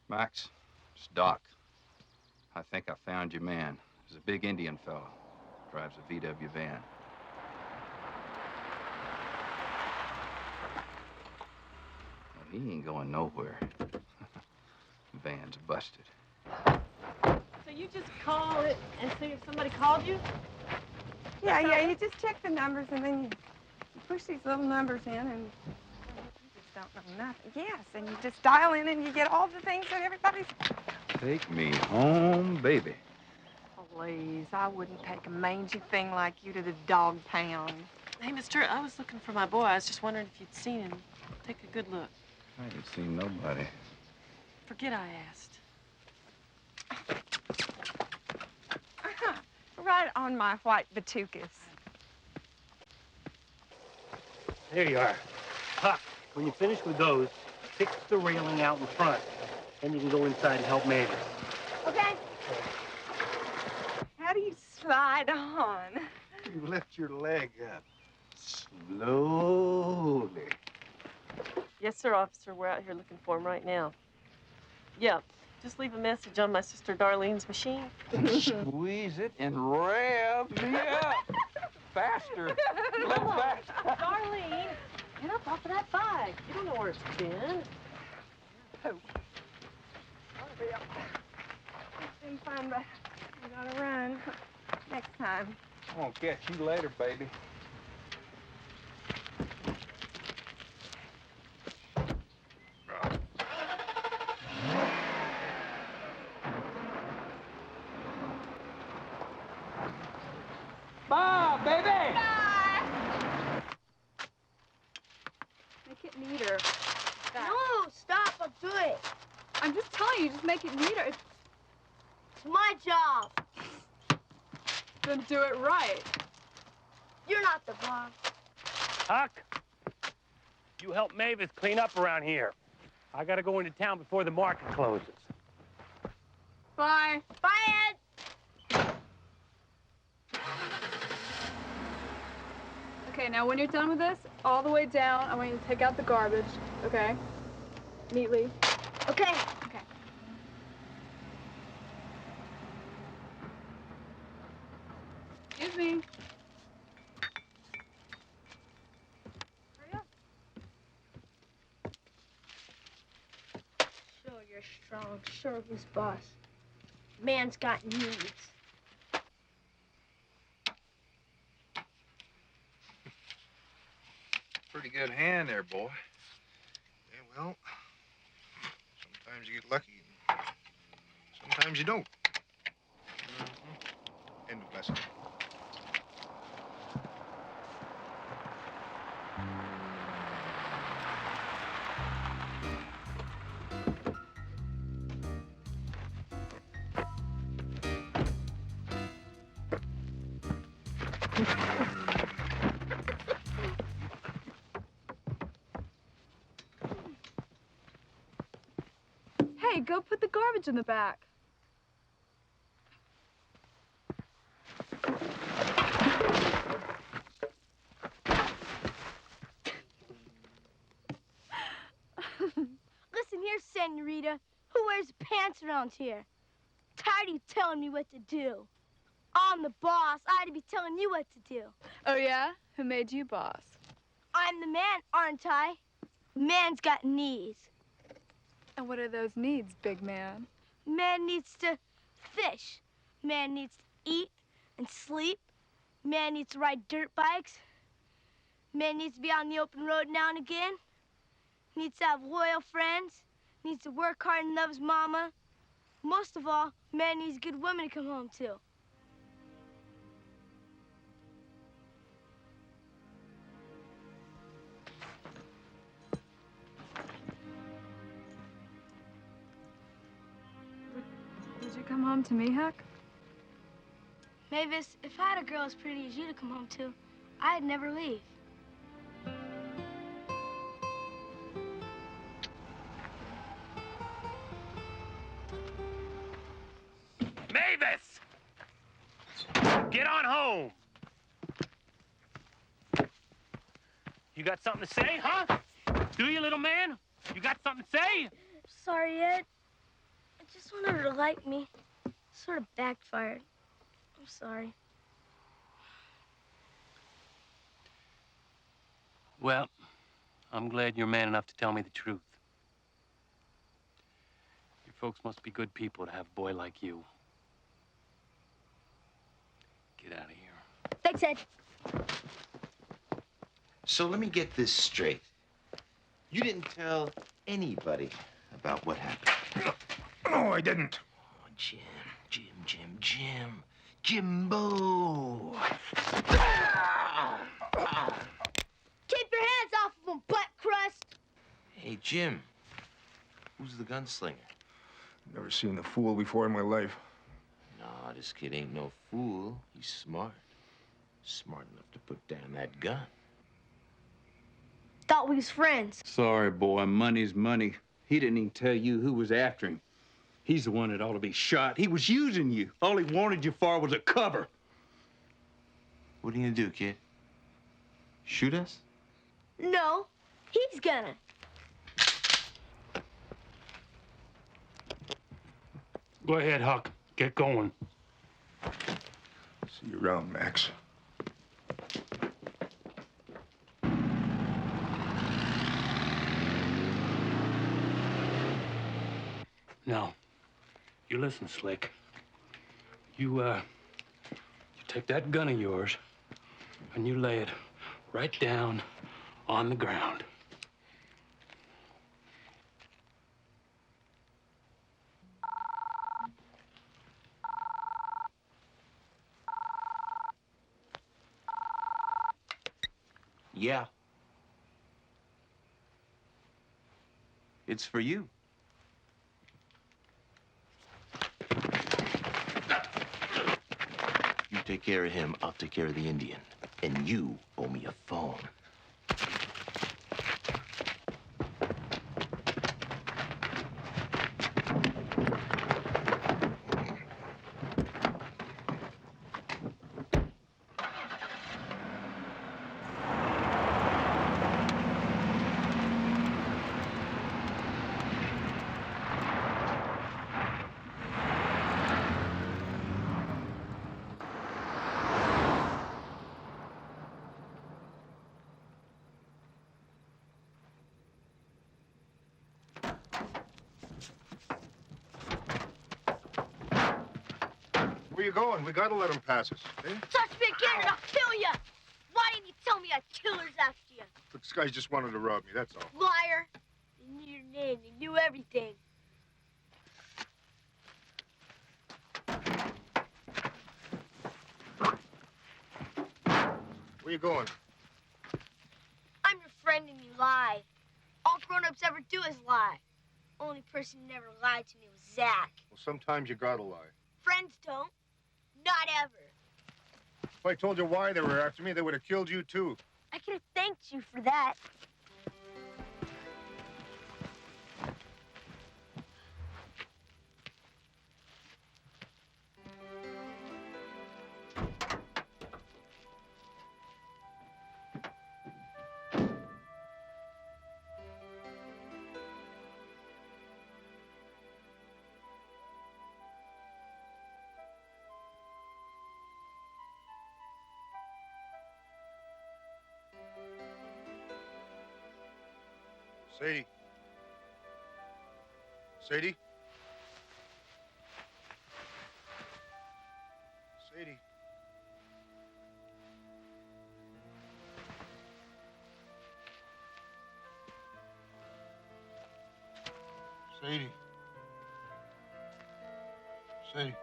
Max, it's Doc. I think I found your man. He's a big Indian fellow. Drives a VW van. Well, he ain't going nowhere. Van's busted. So you just call it and see if somebody called you? Yeah, you just check the numbers and then you push these little numbers in and you just don't know nothing. Yes, and you just dial in and you get all the things that everybody's... Take me home, baby. Please, I wouldn't take a mangy thing like you to the dog pound. Hey, mister, I was looking for my boy. I was just wondering if you'd seen him. Take a good look. I ain't seen nobody. Forget I asked. Right on my white batucas. There you are. Huck, when you finish with those, fix the railing out in front. Then you can go inside and help Manny. Okay. How do you slide on? You lift your leg up. Slowly. Yes, sir, officer. We're out here looking for him right now. Yeah, just leave a message on my sister Darlene's machine. Squeeze it and rev me up. Faster. A little faster. Darlene, get up off of that bike. You don't know where it's been. Oh. Let me find my Gotta run. Next time. I'm gonna catch you later, baby. Bye, baby! Make it neater. No, stop, I'll do it. I'm just telling you, just make it neater. It's my job. Then do it right. You're not the boss. Huck, you help Mavis clean up around here. I gotta go into town before the market closes. Bye. Bye, Ed. Okay, now when you're done with this, all the way down, I want you to take out the garbage, okay? Neatly. Okay. Okay. Excuse me. Hurry up. Sure, you're strong. Sure, who's boss? Man's got needs. Pretty good hand there, boy. Yeah, well, sometimes you get lucky, and sometimes you don't. End of lesson. Hey, go put the garbage in the back. Listen here, senorita. Who wears pants around here? Tired of you telling me what to do. I'm the boss. I ought to be telling you what to do. Oh, yeah? Who made you boss? I'm the man, aren't I? Man's got needs. And what are those needs, big man? Man needs to fish. Man needs to eat and sleep. Man needs to ride dirt bikes. Man needs to be on the open road now and again. Needs to have loyal friends. Needs to work hard and love his mama. Most of all, man needs a good woman to come home to. Would you come home to me, Huck? Mavis, if I had a girl as pretty as you to come home to, I'd never leave. Mavis! Get on home! You got something to say, huh? Do you, little man? You got something to say? Sorry, Ed. I just wanted her to like me. Sort of backfired. I'm sorry. Well, I'm glad you're man enough to tell me the truth. Your folks must be good people to have a boy like you. Get out of here. Thanks, Ed. So let me get this straight. You didn't tell anybody about what happened. No, I didn't. Oh, Jim. Jimbo. Keep your hands off of him, butt crust. Hey, Jim. Who's the gunslinger? Never seen a fool before in my life. No, this kid ain't no fool. He's smart. Smart enough to put down that gun. Thought we was friends. Sorry, boy. Money's money. He didn't even tell you who was after him. He's the one that ought to be shot. He was using you. All he wanted you for was a cover. What are you gonna do, kid? Shoot us? No, he's gonna. Go ahead, Huck. Get going. See you around, Max. Now, you listen, Slick. You take that gun of yours and you lay it right down on the ground. Yeah. It's for you. You take care of him, I'll take care of the Indian. And you owe me a phone. Where you going? We gotta let him pass us. Eh? Touch me again and I'll kill you! Why didn't you tell me I had killers after you? Look, this guy just wanted to rob me, that's all. Liar! You knew your name, you knew everything. Where you going? I'm your friend and you lie. All grown-ups ever do is lie. Only person who never lied to me was Zach. Well, sometimes you gotta lie. Friends don't. Not ever. If I told you why they were after me, they would have killed you, too. I could have thanked you for that. Sadie. Sadie? Sadie. Sadie. Sadie.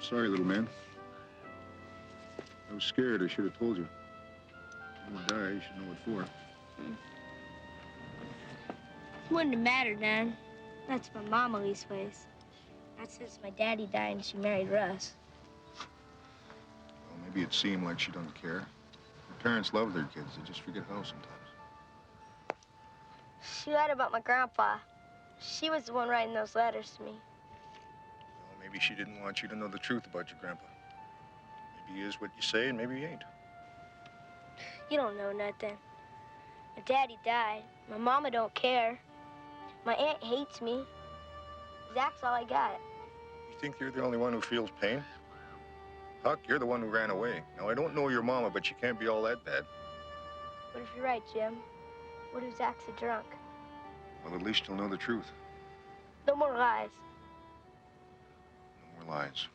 Sorry, little man. I was scared. I should have told you. I'm gonna die. You should know what for. Wouldn't have mattered, Nan. That's my mama Leastways. That's since my daddy died and she married Russ. Well, maybe it seemed like she doesn't care. Her parents love their kids. They just forget how sometimes. She lied about my grandpa. She was the one writing those letters to me. Well, maybe she didn't want you to know the truth about your grandpa. Maybe he is what you say, and maybe he ain't. You don't know nothing. My daddy died. My mama don't care. My aunt hates me. Zach's all I got. You think you're the only one who feels pain? Huck, you're the one who ran away. Now, I don't know your mama, but she can't be all that bad. What if you're right, Jim? What if Zach's a drunk? Well, at least you'll know the truth. No more lies. No more lies.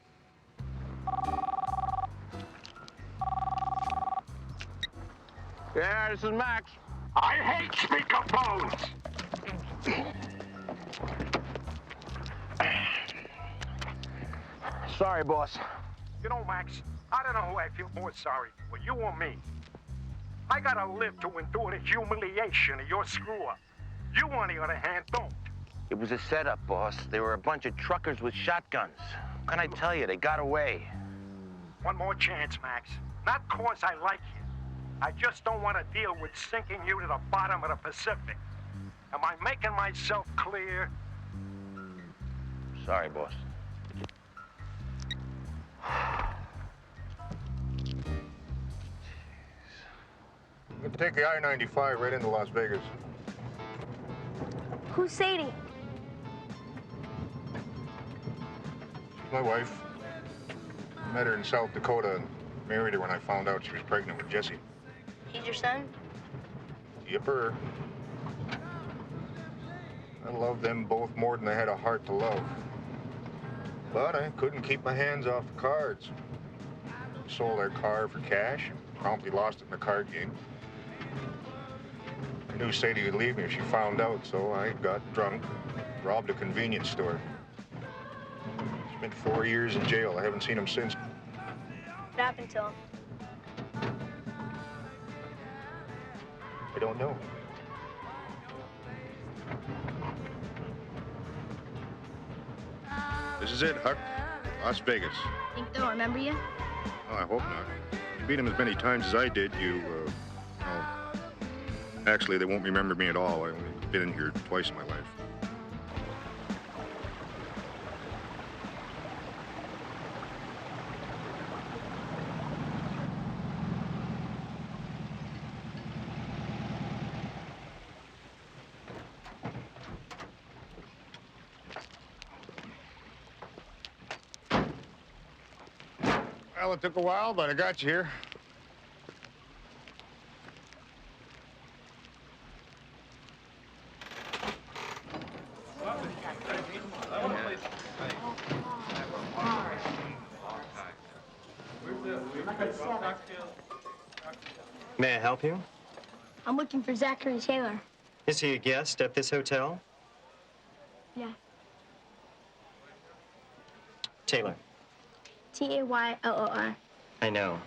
Yeah, this is Max. I hate speakerphones. Sorry, boss. You know, Max, I don't know who I feel more sorry for, you or me. I gotta live to endure the humiliation of your screw-up. You, on the other hand, don't. It was a setup, boss. They were a bunch of truckers with shotguns. What can I tell you? They got away. One more chance, Max. Not 'cause I like you, I just don't want to deal with sinking you to the bottom of the Pacific. Am I making myself clear? Sorry, boss. You can take the I-95 right into Las Vegas. Who's Sadie? She's my wife. I met her in South Dakota and married her when I found out she was pregnant with Jesse. He's your son? Yipper. I love them both more than I had a heart to love. But I couldn't keep my hands off the cards. Sold our car for cash, promptly lost it in a card game. I knew Sadie would leave me if she found out, so I got drunk, robbed a convenience store. Spent 4 years in jail. I haven't seen him since. What happened to him? I don't know. This is it, Huck. Las Vegas. Think they'll remember you? Oh, I hope not. You beat him as many times as I did, actually, they won't remember me at all. I've only been in here twice in my life. Well, it took a while, but I got you here. May I help you? I'm looking for Zachary Taylor. Is he a guest at this hotel? Yeah. Taylor. Taylor. I know.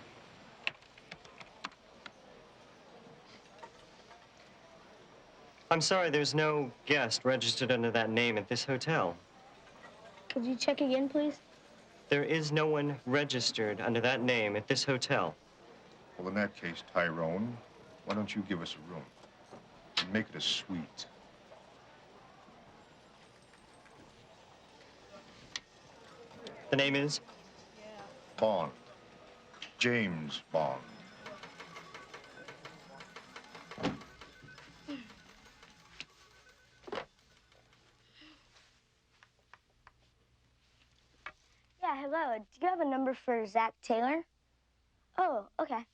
I'm sorry, there's no guest registered under that name at this hotel. Could you check again, please? There is no one registered under that name at this hotel. Well, in that case, Tyrone, why don't you give us a room? And make it a suite. The name is? Bond. James Bond. Yeah, hello. Do you have a number for Zach Taylor? Oh, okay.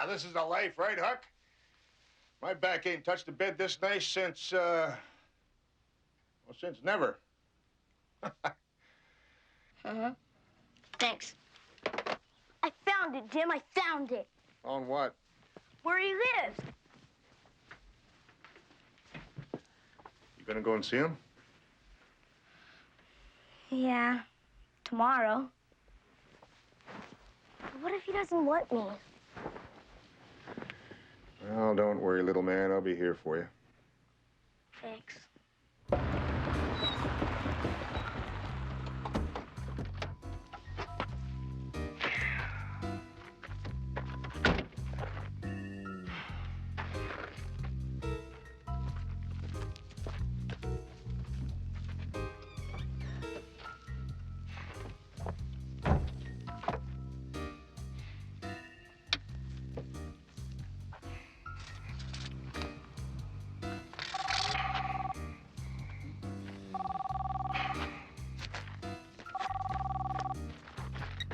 This is the life, right, Huck? My back ain't touched a bed this nice since, since never. Uh-huh. Thanks. I found it, Jim. I found it. On what? Where he lives. You gonna go and see him? Yeah, tomorrow. What if he doesn't want me? Well, don't worry, little man. I'll be here for you. Thanks.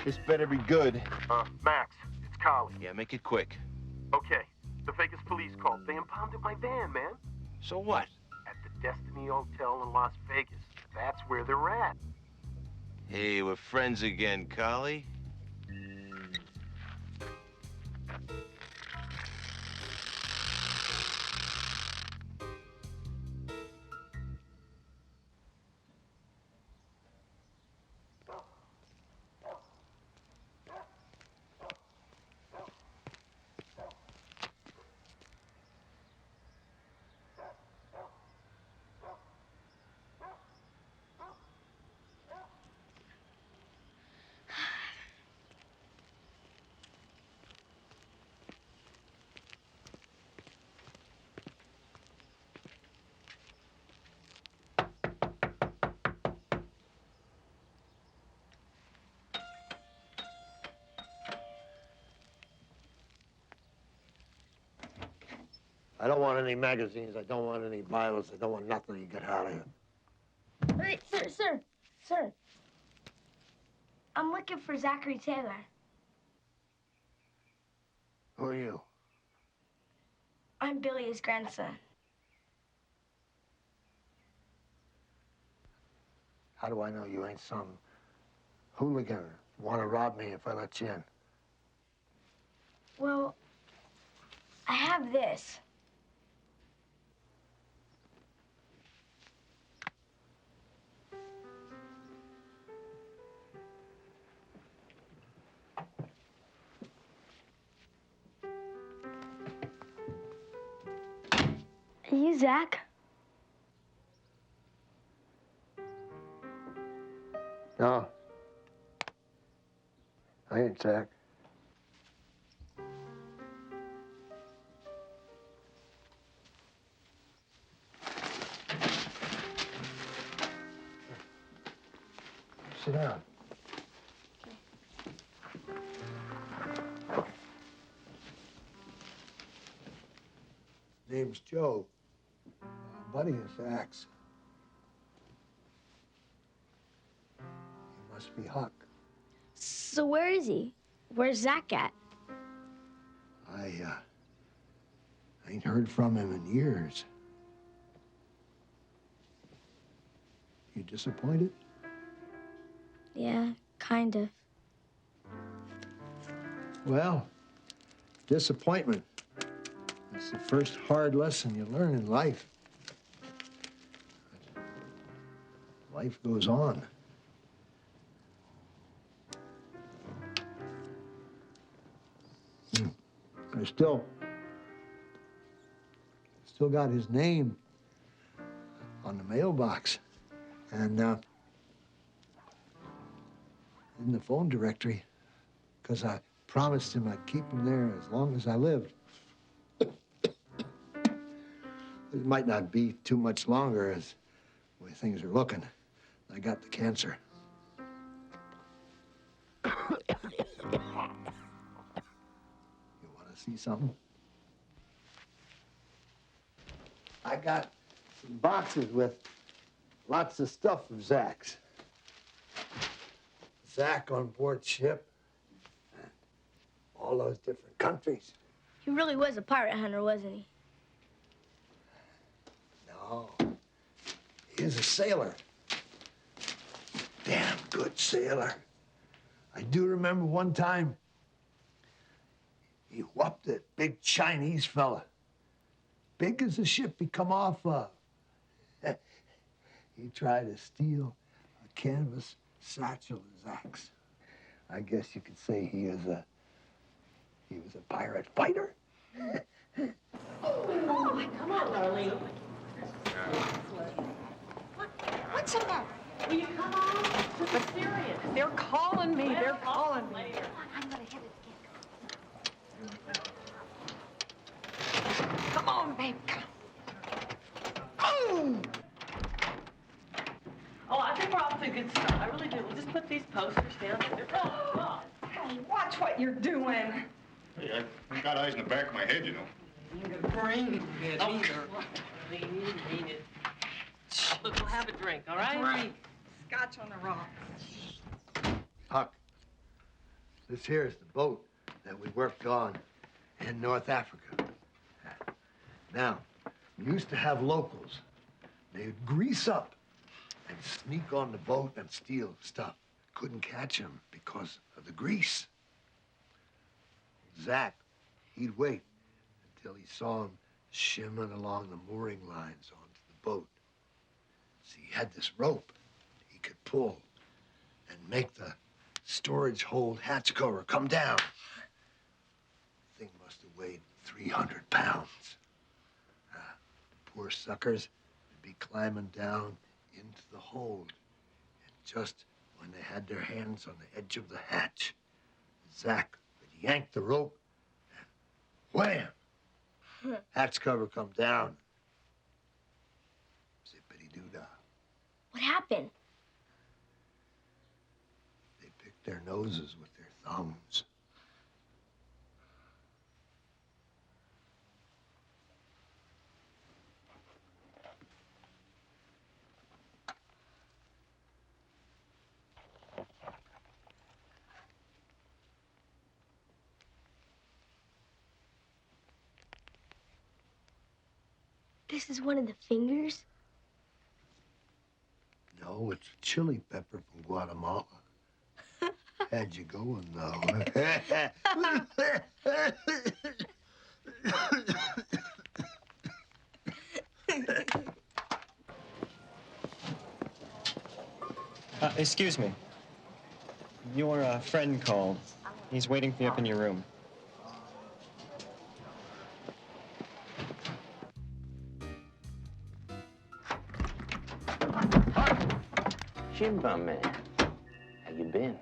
This better be good. Max, it's Carly. Yeah, make it quick. Okay, the Vegas police called. They impounded my van, man. So what? At the Destiny Hotel in Las Vegas. That's where they're at. Hey, we're friends again, Collie. I don't want any magazines. I don't want any violence. I don't want nothing. You get out of here. Wait, sir. I'm looking for Zachary Taylor. Who are you? I'm Billy, his grandson. How do I know you ain't some hooligan want to rob me if I let you in? Well, I have this. Are you Zach? No. I ain't Zach. Sit down. Name's Joe. Buddy is Zach's. He must be Huck. So where is he? Where's Zach at? I ain't heard from him in years. You disappointed? Yeah, kind of. Well, disappointment. It's the first hard lesson you learn in life. Life goes on. I still got his name on the mailbox and in the phone directory, because I promised him I'd keep him there as long as I lived. It might not be too much longer as the way things are looking. I got the cancer. You want to see something? I got some boxes with lots of stuff of Zach's. Zach on board ship, all those different countries. He really was a pirate hunter, wasn't he? No, he was a sailor. Damn good sailor. I do remember one time he whopped that big Chinese fella. Big as the ship he come off of. He tried to steal a canvas satchel of Zach's. I guess you could say he was a pirate fighter. Oh, come on, Darlene. What's the matter? Will you come on? This is serious. They're calling me. They're calling me. I'm gonna hit it again. Come on, babe. Come on. Oh, I think we're off to a good start. I really do. We'll just put these posters down there. Oh, Hey, watch what you're doing. Hey, I got eyes in the back of my head, you know. your brain good either. You need it. Look, we'll have a drink, all right? Drink. Scotch on the rocks. Huck, this here is the boat that we worked on in North Africa. Now, we used to have locals. They'd grease up and sneak on the boat and steal stuff. Couldn't catch them because of the grease. Zach, he'd wait until he saw them shimming along the mooring lines onto the boat. See, he had this rope he could pull and make the storage hold hatch cover come down. The thing must have weighed 300 pounds. The poor suckers would be climbing down into the hold. And just when they had their hands on the edge of the hatch, Zach would yank the rope and wham! Hatch cover come down. Zippity-doo-dah. What happened? They picked their noses with their thumbs. This is one of the fingers? No, it's a chili pepper from Guatemala. Had you going, though. Excuse me. Your friend called. He's waiting for you up in your room. Jim, my man, how you been?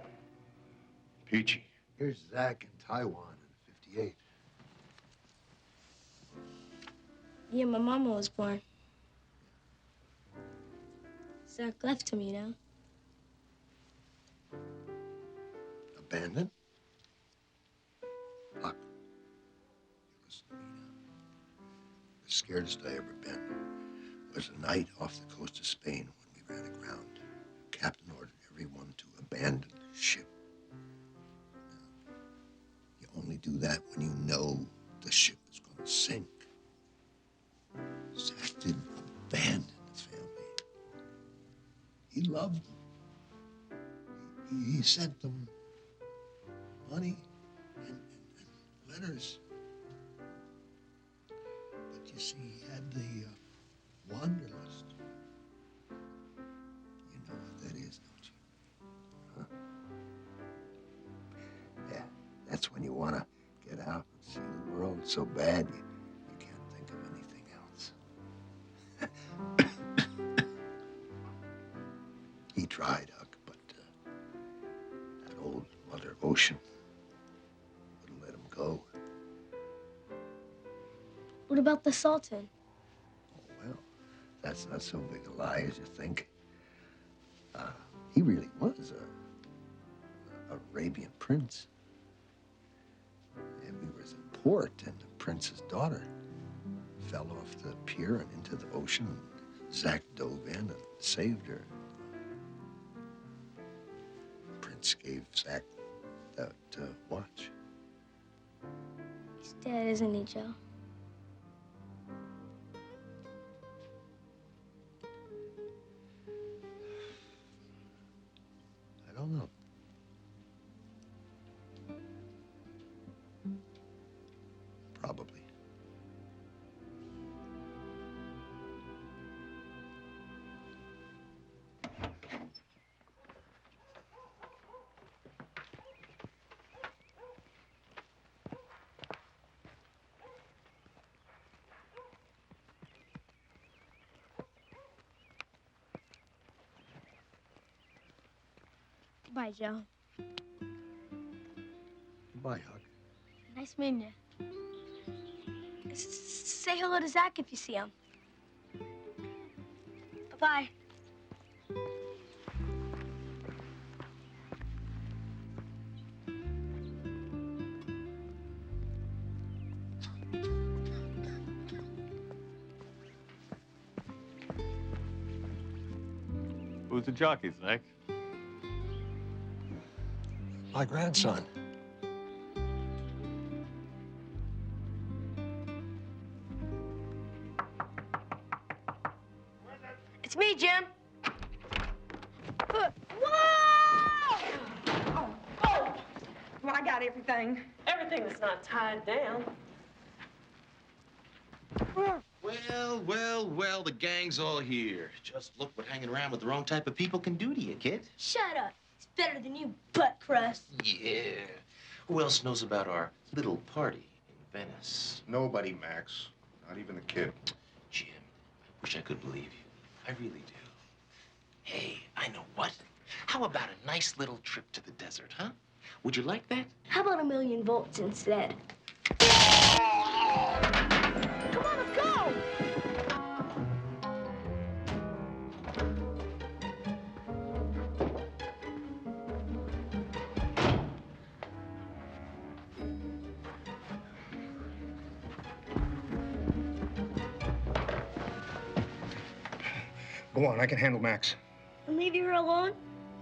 Peachy. Here's Zach in Taiwan in '58. Yeah, my mama was born. Zach left him, you know. Abandoned? Huck, listen to me now. The scariest I ever been was a night off the coast of Spain when we ran aground. The captain ordered everyone to abandon the ship. Now, you only do that when you know the ship is going to sink. Zach didn't abandon the family. He loved them. He sent them money and letters. But you see, he had the wanderlust. You know what that is, don't you? Huh? Yeah, that's when you want to get out and see the world so bad you can't think of anything else. He tried, Huck, but that old Mother Ocean wouldn't let him go. What about the Sultan? Well, that's not so big a lie as you think. He really was a Arabian prince. And we was in port, and the prince's daughter fell off the pier and into the ocean. Zach dove in and saved her. The prince gave Zach that watch. He's dead, isn't he, Joe? I don't know. Probably. Bye, Joe. Bye, Huck. Nice meeting you. Say hello to Zach if you see him. Bye-bye. Who's the jockey, Zach? My grandson. It's me, Jim. Whoa! Oh! Well, I got everything. Everything that's not tied down. Well, the gang's all here. Just look what hanging around with the wrong type of people can do to you, kid. Shut up. It's better than you, butt crust. Yeah. Who else knows about our little party in Venice? Nobody, Max. Not even the kid. Jim, I wish I could believe you. I really do. Hey, I know what. How about a nice little trip to the desert, huh? Would you like that? How about 1,000,000 volts instead? Come on, let's go! Go on, I can handle Max. And leave you here alone?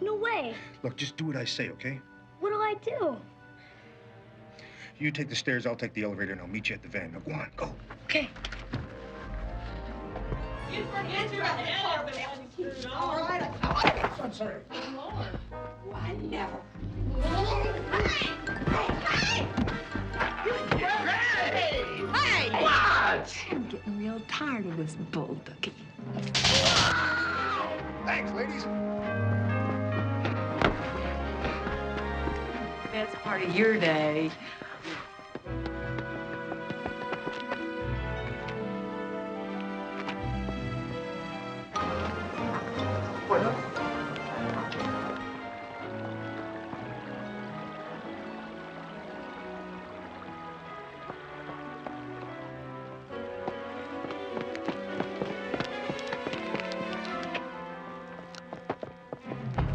No way. Look, just do what I say, okay? What do I do? You take the stairs, I'll take the elevator, and I'll meet you at the van. Now, go on, go. Okay. You forget your head. All right. I'm sorry. Why, never. Hey! What? I'm getting real tired of this bullducky. Thanks, ladies. Best part of your day.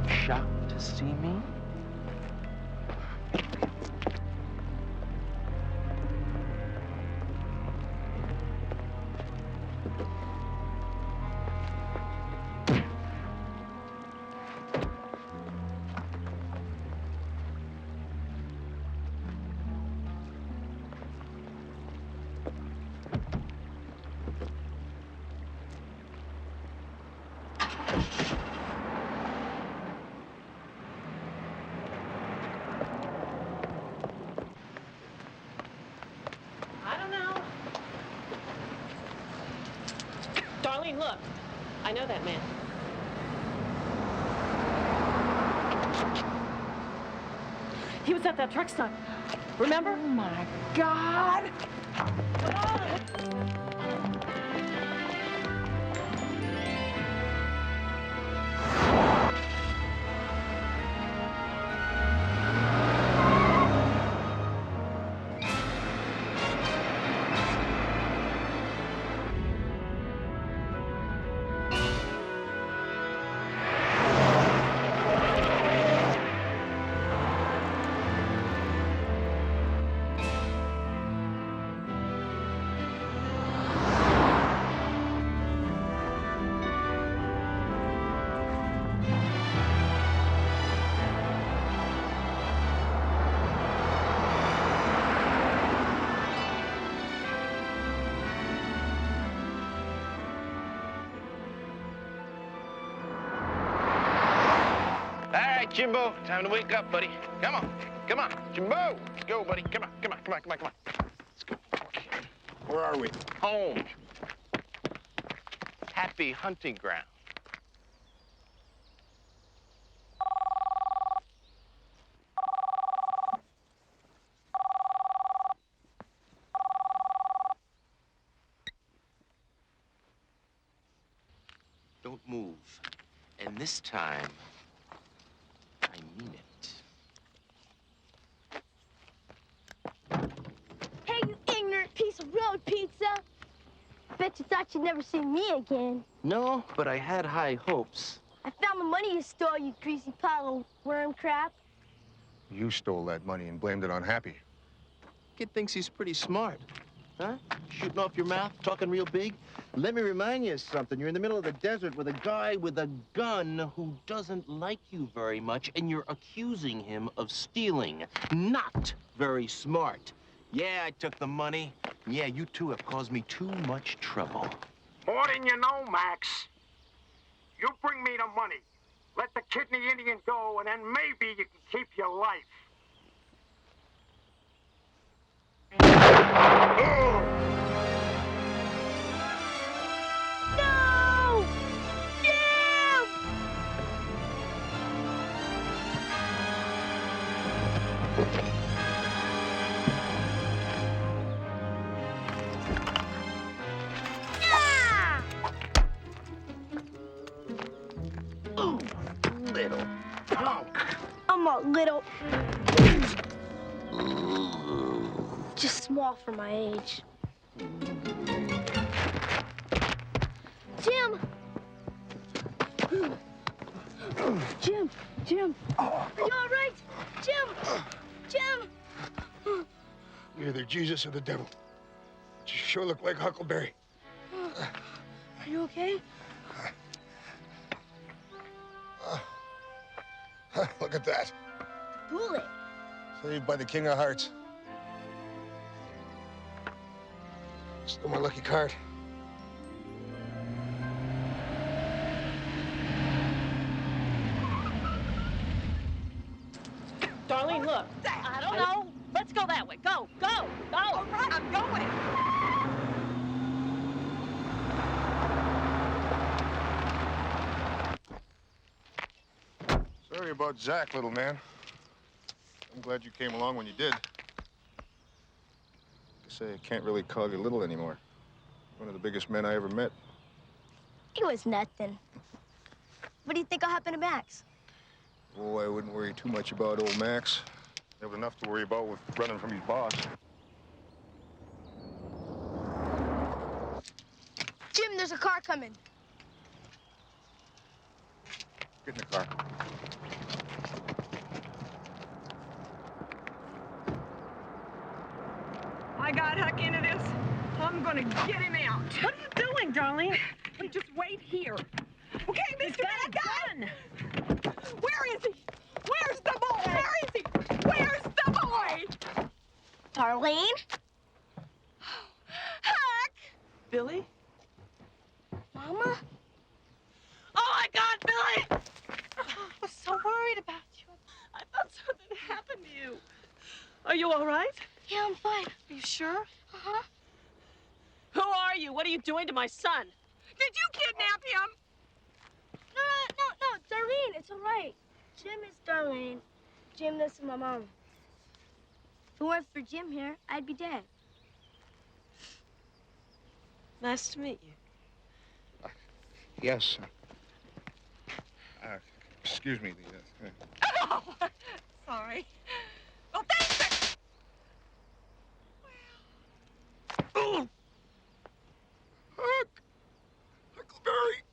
Shocked to see me? I don't know. Darlene, look. I know that man. He was at that truck stop. Remember? Oh, my God. All right, Jimbo, time to wake up, buddy. Come on, come on, Jimbo. Let's go, buddy. Come on, come on, come on, come on, come on. Let's go. Where are we? Home. Happy hunting ground. Don't move. And this time, I mean it. Hey, you ignorant piece of road pizza! Bet you thought you'd never see me again. No, but I had high hopes. I found the money you stole, you greasy pile of worm crap. You stole that money and blamed it on Happy. Kid thinks he's pretty smart. Huh? Shooting off your mouth, talking real big? Let me remind you of something. You're in the middle of the desert with a guy with a gun who doesn't like you very much, and you're accusing him of stealing. Not very smart. Yeah, I took the money. Yeah, you two have caused me too much trouble. More than you know, Max. You bring me the money. Let the kidney Indian go, and then maybe you can keep your life. No! Jim! Ah! Ooh, little punk. I'm a little... just small for my age. Jim! Jim! Jim! Are you all right? Jim! Jim! You're either Jesus or the devil. But you sure look like Huckleberry. Are you okay? Look at that. Bullet. Saved by the King of Hearts. Still my lucky card. look, I don't know. Let's go that way. Go, go, go. All right, I'm going. Sorry about Zach, little man. I'm glad you came along when you did. I say I can't really call you little anymore. One of the biggest men I ever met. It was nothing. What do you think will happen to Max? Oh, I wouldn't worry too much about old Max. There was enough to worry about with running from his boss. Jim, there's a car coming. Get in the car. I got Huck into this. I'm gonna get him out. What are you doing, Darlene? Just wait here. Okay, Mr. Bad Guy. Where is he? Where's the boy? Where is he? Where's the boy? Darlene? Huck! Billy? Mama? Oh, my God, Billy! I was so worried about you. I thought something happened to you. Are you all right? Yeah, I'm fine. Are you sure? Uh-huh. Who are you? What are you doing to my son? Did you kidnap him? No, Darlene, it's all right. Jim is Darlene. Jim lives with my mom. If it weren't for Jim here, I'd be dead. Nice to meet you. Yes. Excuse me. Oh, sorry. Well, thanks. Oh! Huckleberry!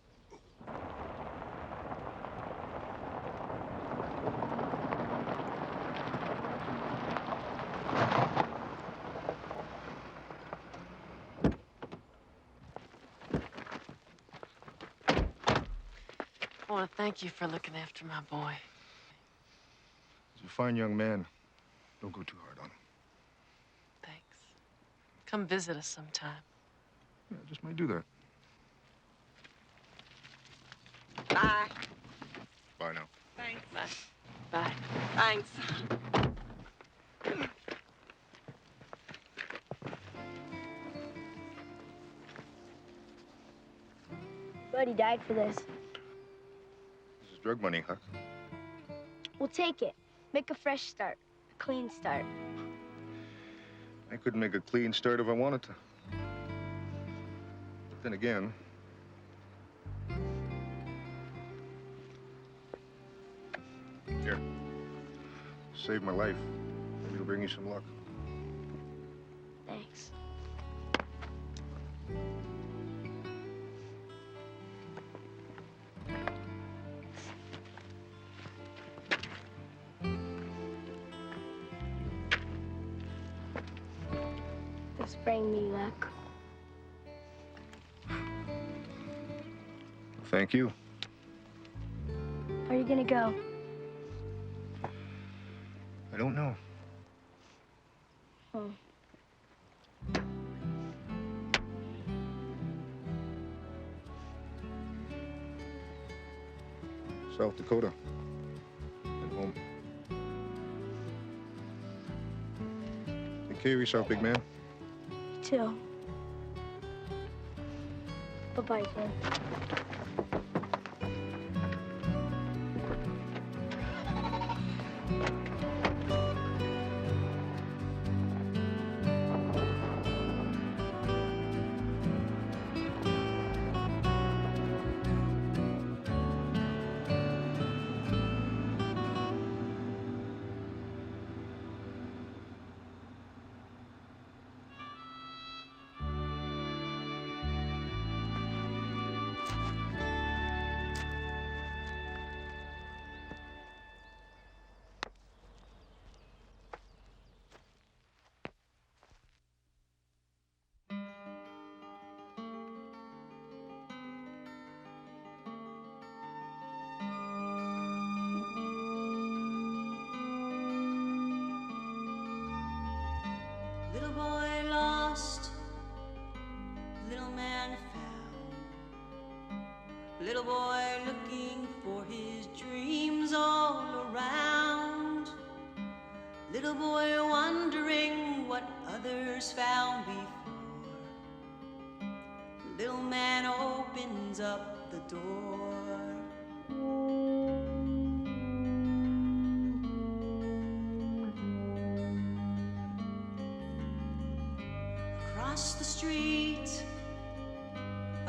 I want to thank you for looking after my boy. He's a fine young man. Don't go too hard on him. Thanks. Come visit us sometime. Yeah, I just might do that. Bye. Bye now. Thanks. Bye. Bye. Thanks. Buddy died for this. This is drug money, Huck. We'll take it. Make a fresh start. A clean start. I couldn't make a clean start if I wanted to. But then again, here, saved my life. Maybe it'll bring you some luck. Thanks. This bring me luck. Thank you. Where are you gonna go? I don't know. Oh. South Dakota. And home. Take care of yourself, big man. You too. Bye-bye, Jim. Little boy lost, little man found. Little boy looking for his dreams all around. Little boy wondering what others found before. Little man opens up the door. Across the street,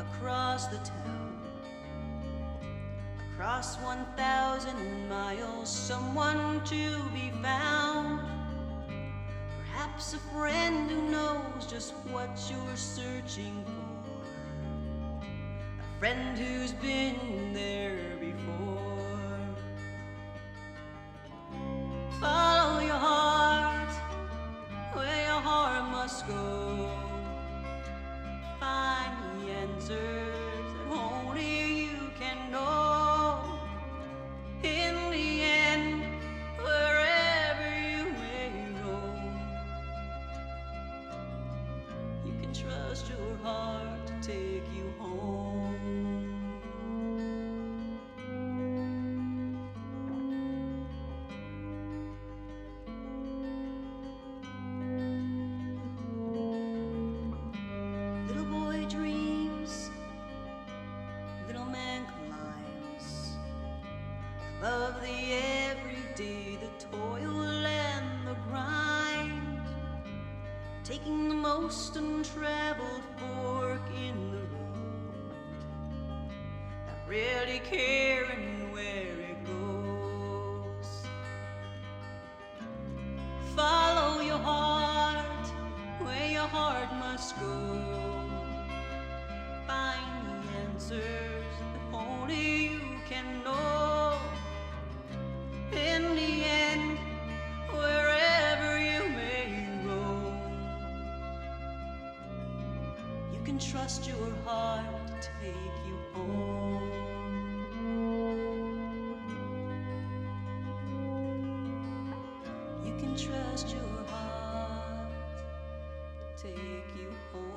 across the town, across 1,000 miles, someone to be found. Perhaps a friend who knows just what you're searching for. A friend who's been there before. Follow your heart, where your heart must go. Find the answers that only you can know. In the end, wherever you may roam, you can trust your heart to take you home. Little boy dreams, little man climbs above the everyday, the toil and the grind, taking the most untraveled fork in the road, not really caring where it goes. Follow your heart, where your heart must go. Find the answers that only you can know. In the end, wherever you may roam, you can trust your heart to take you home. You can trust your heart to take you home.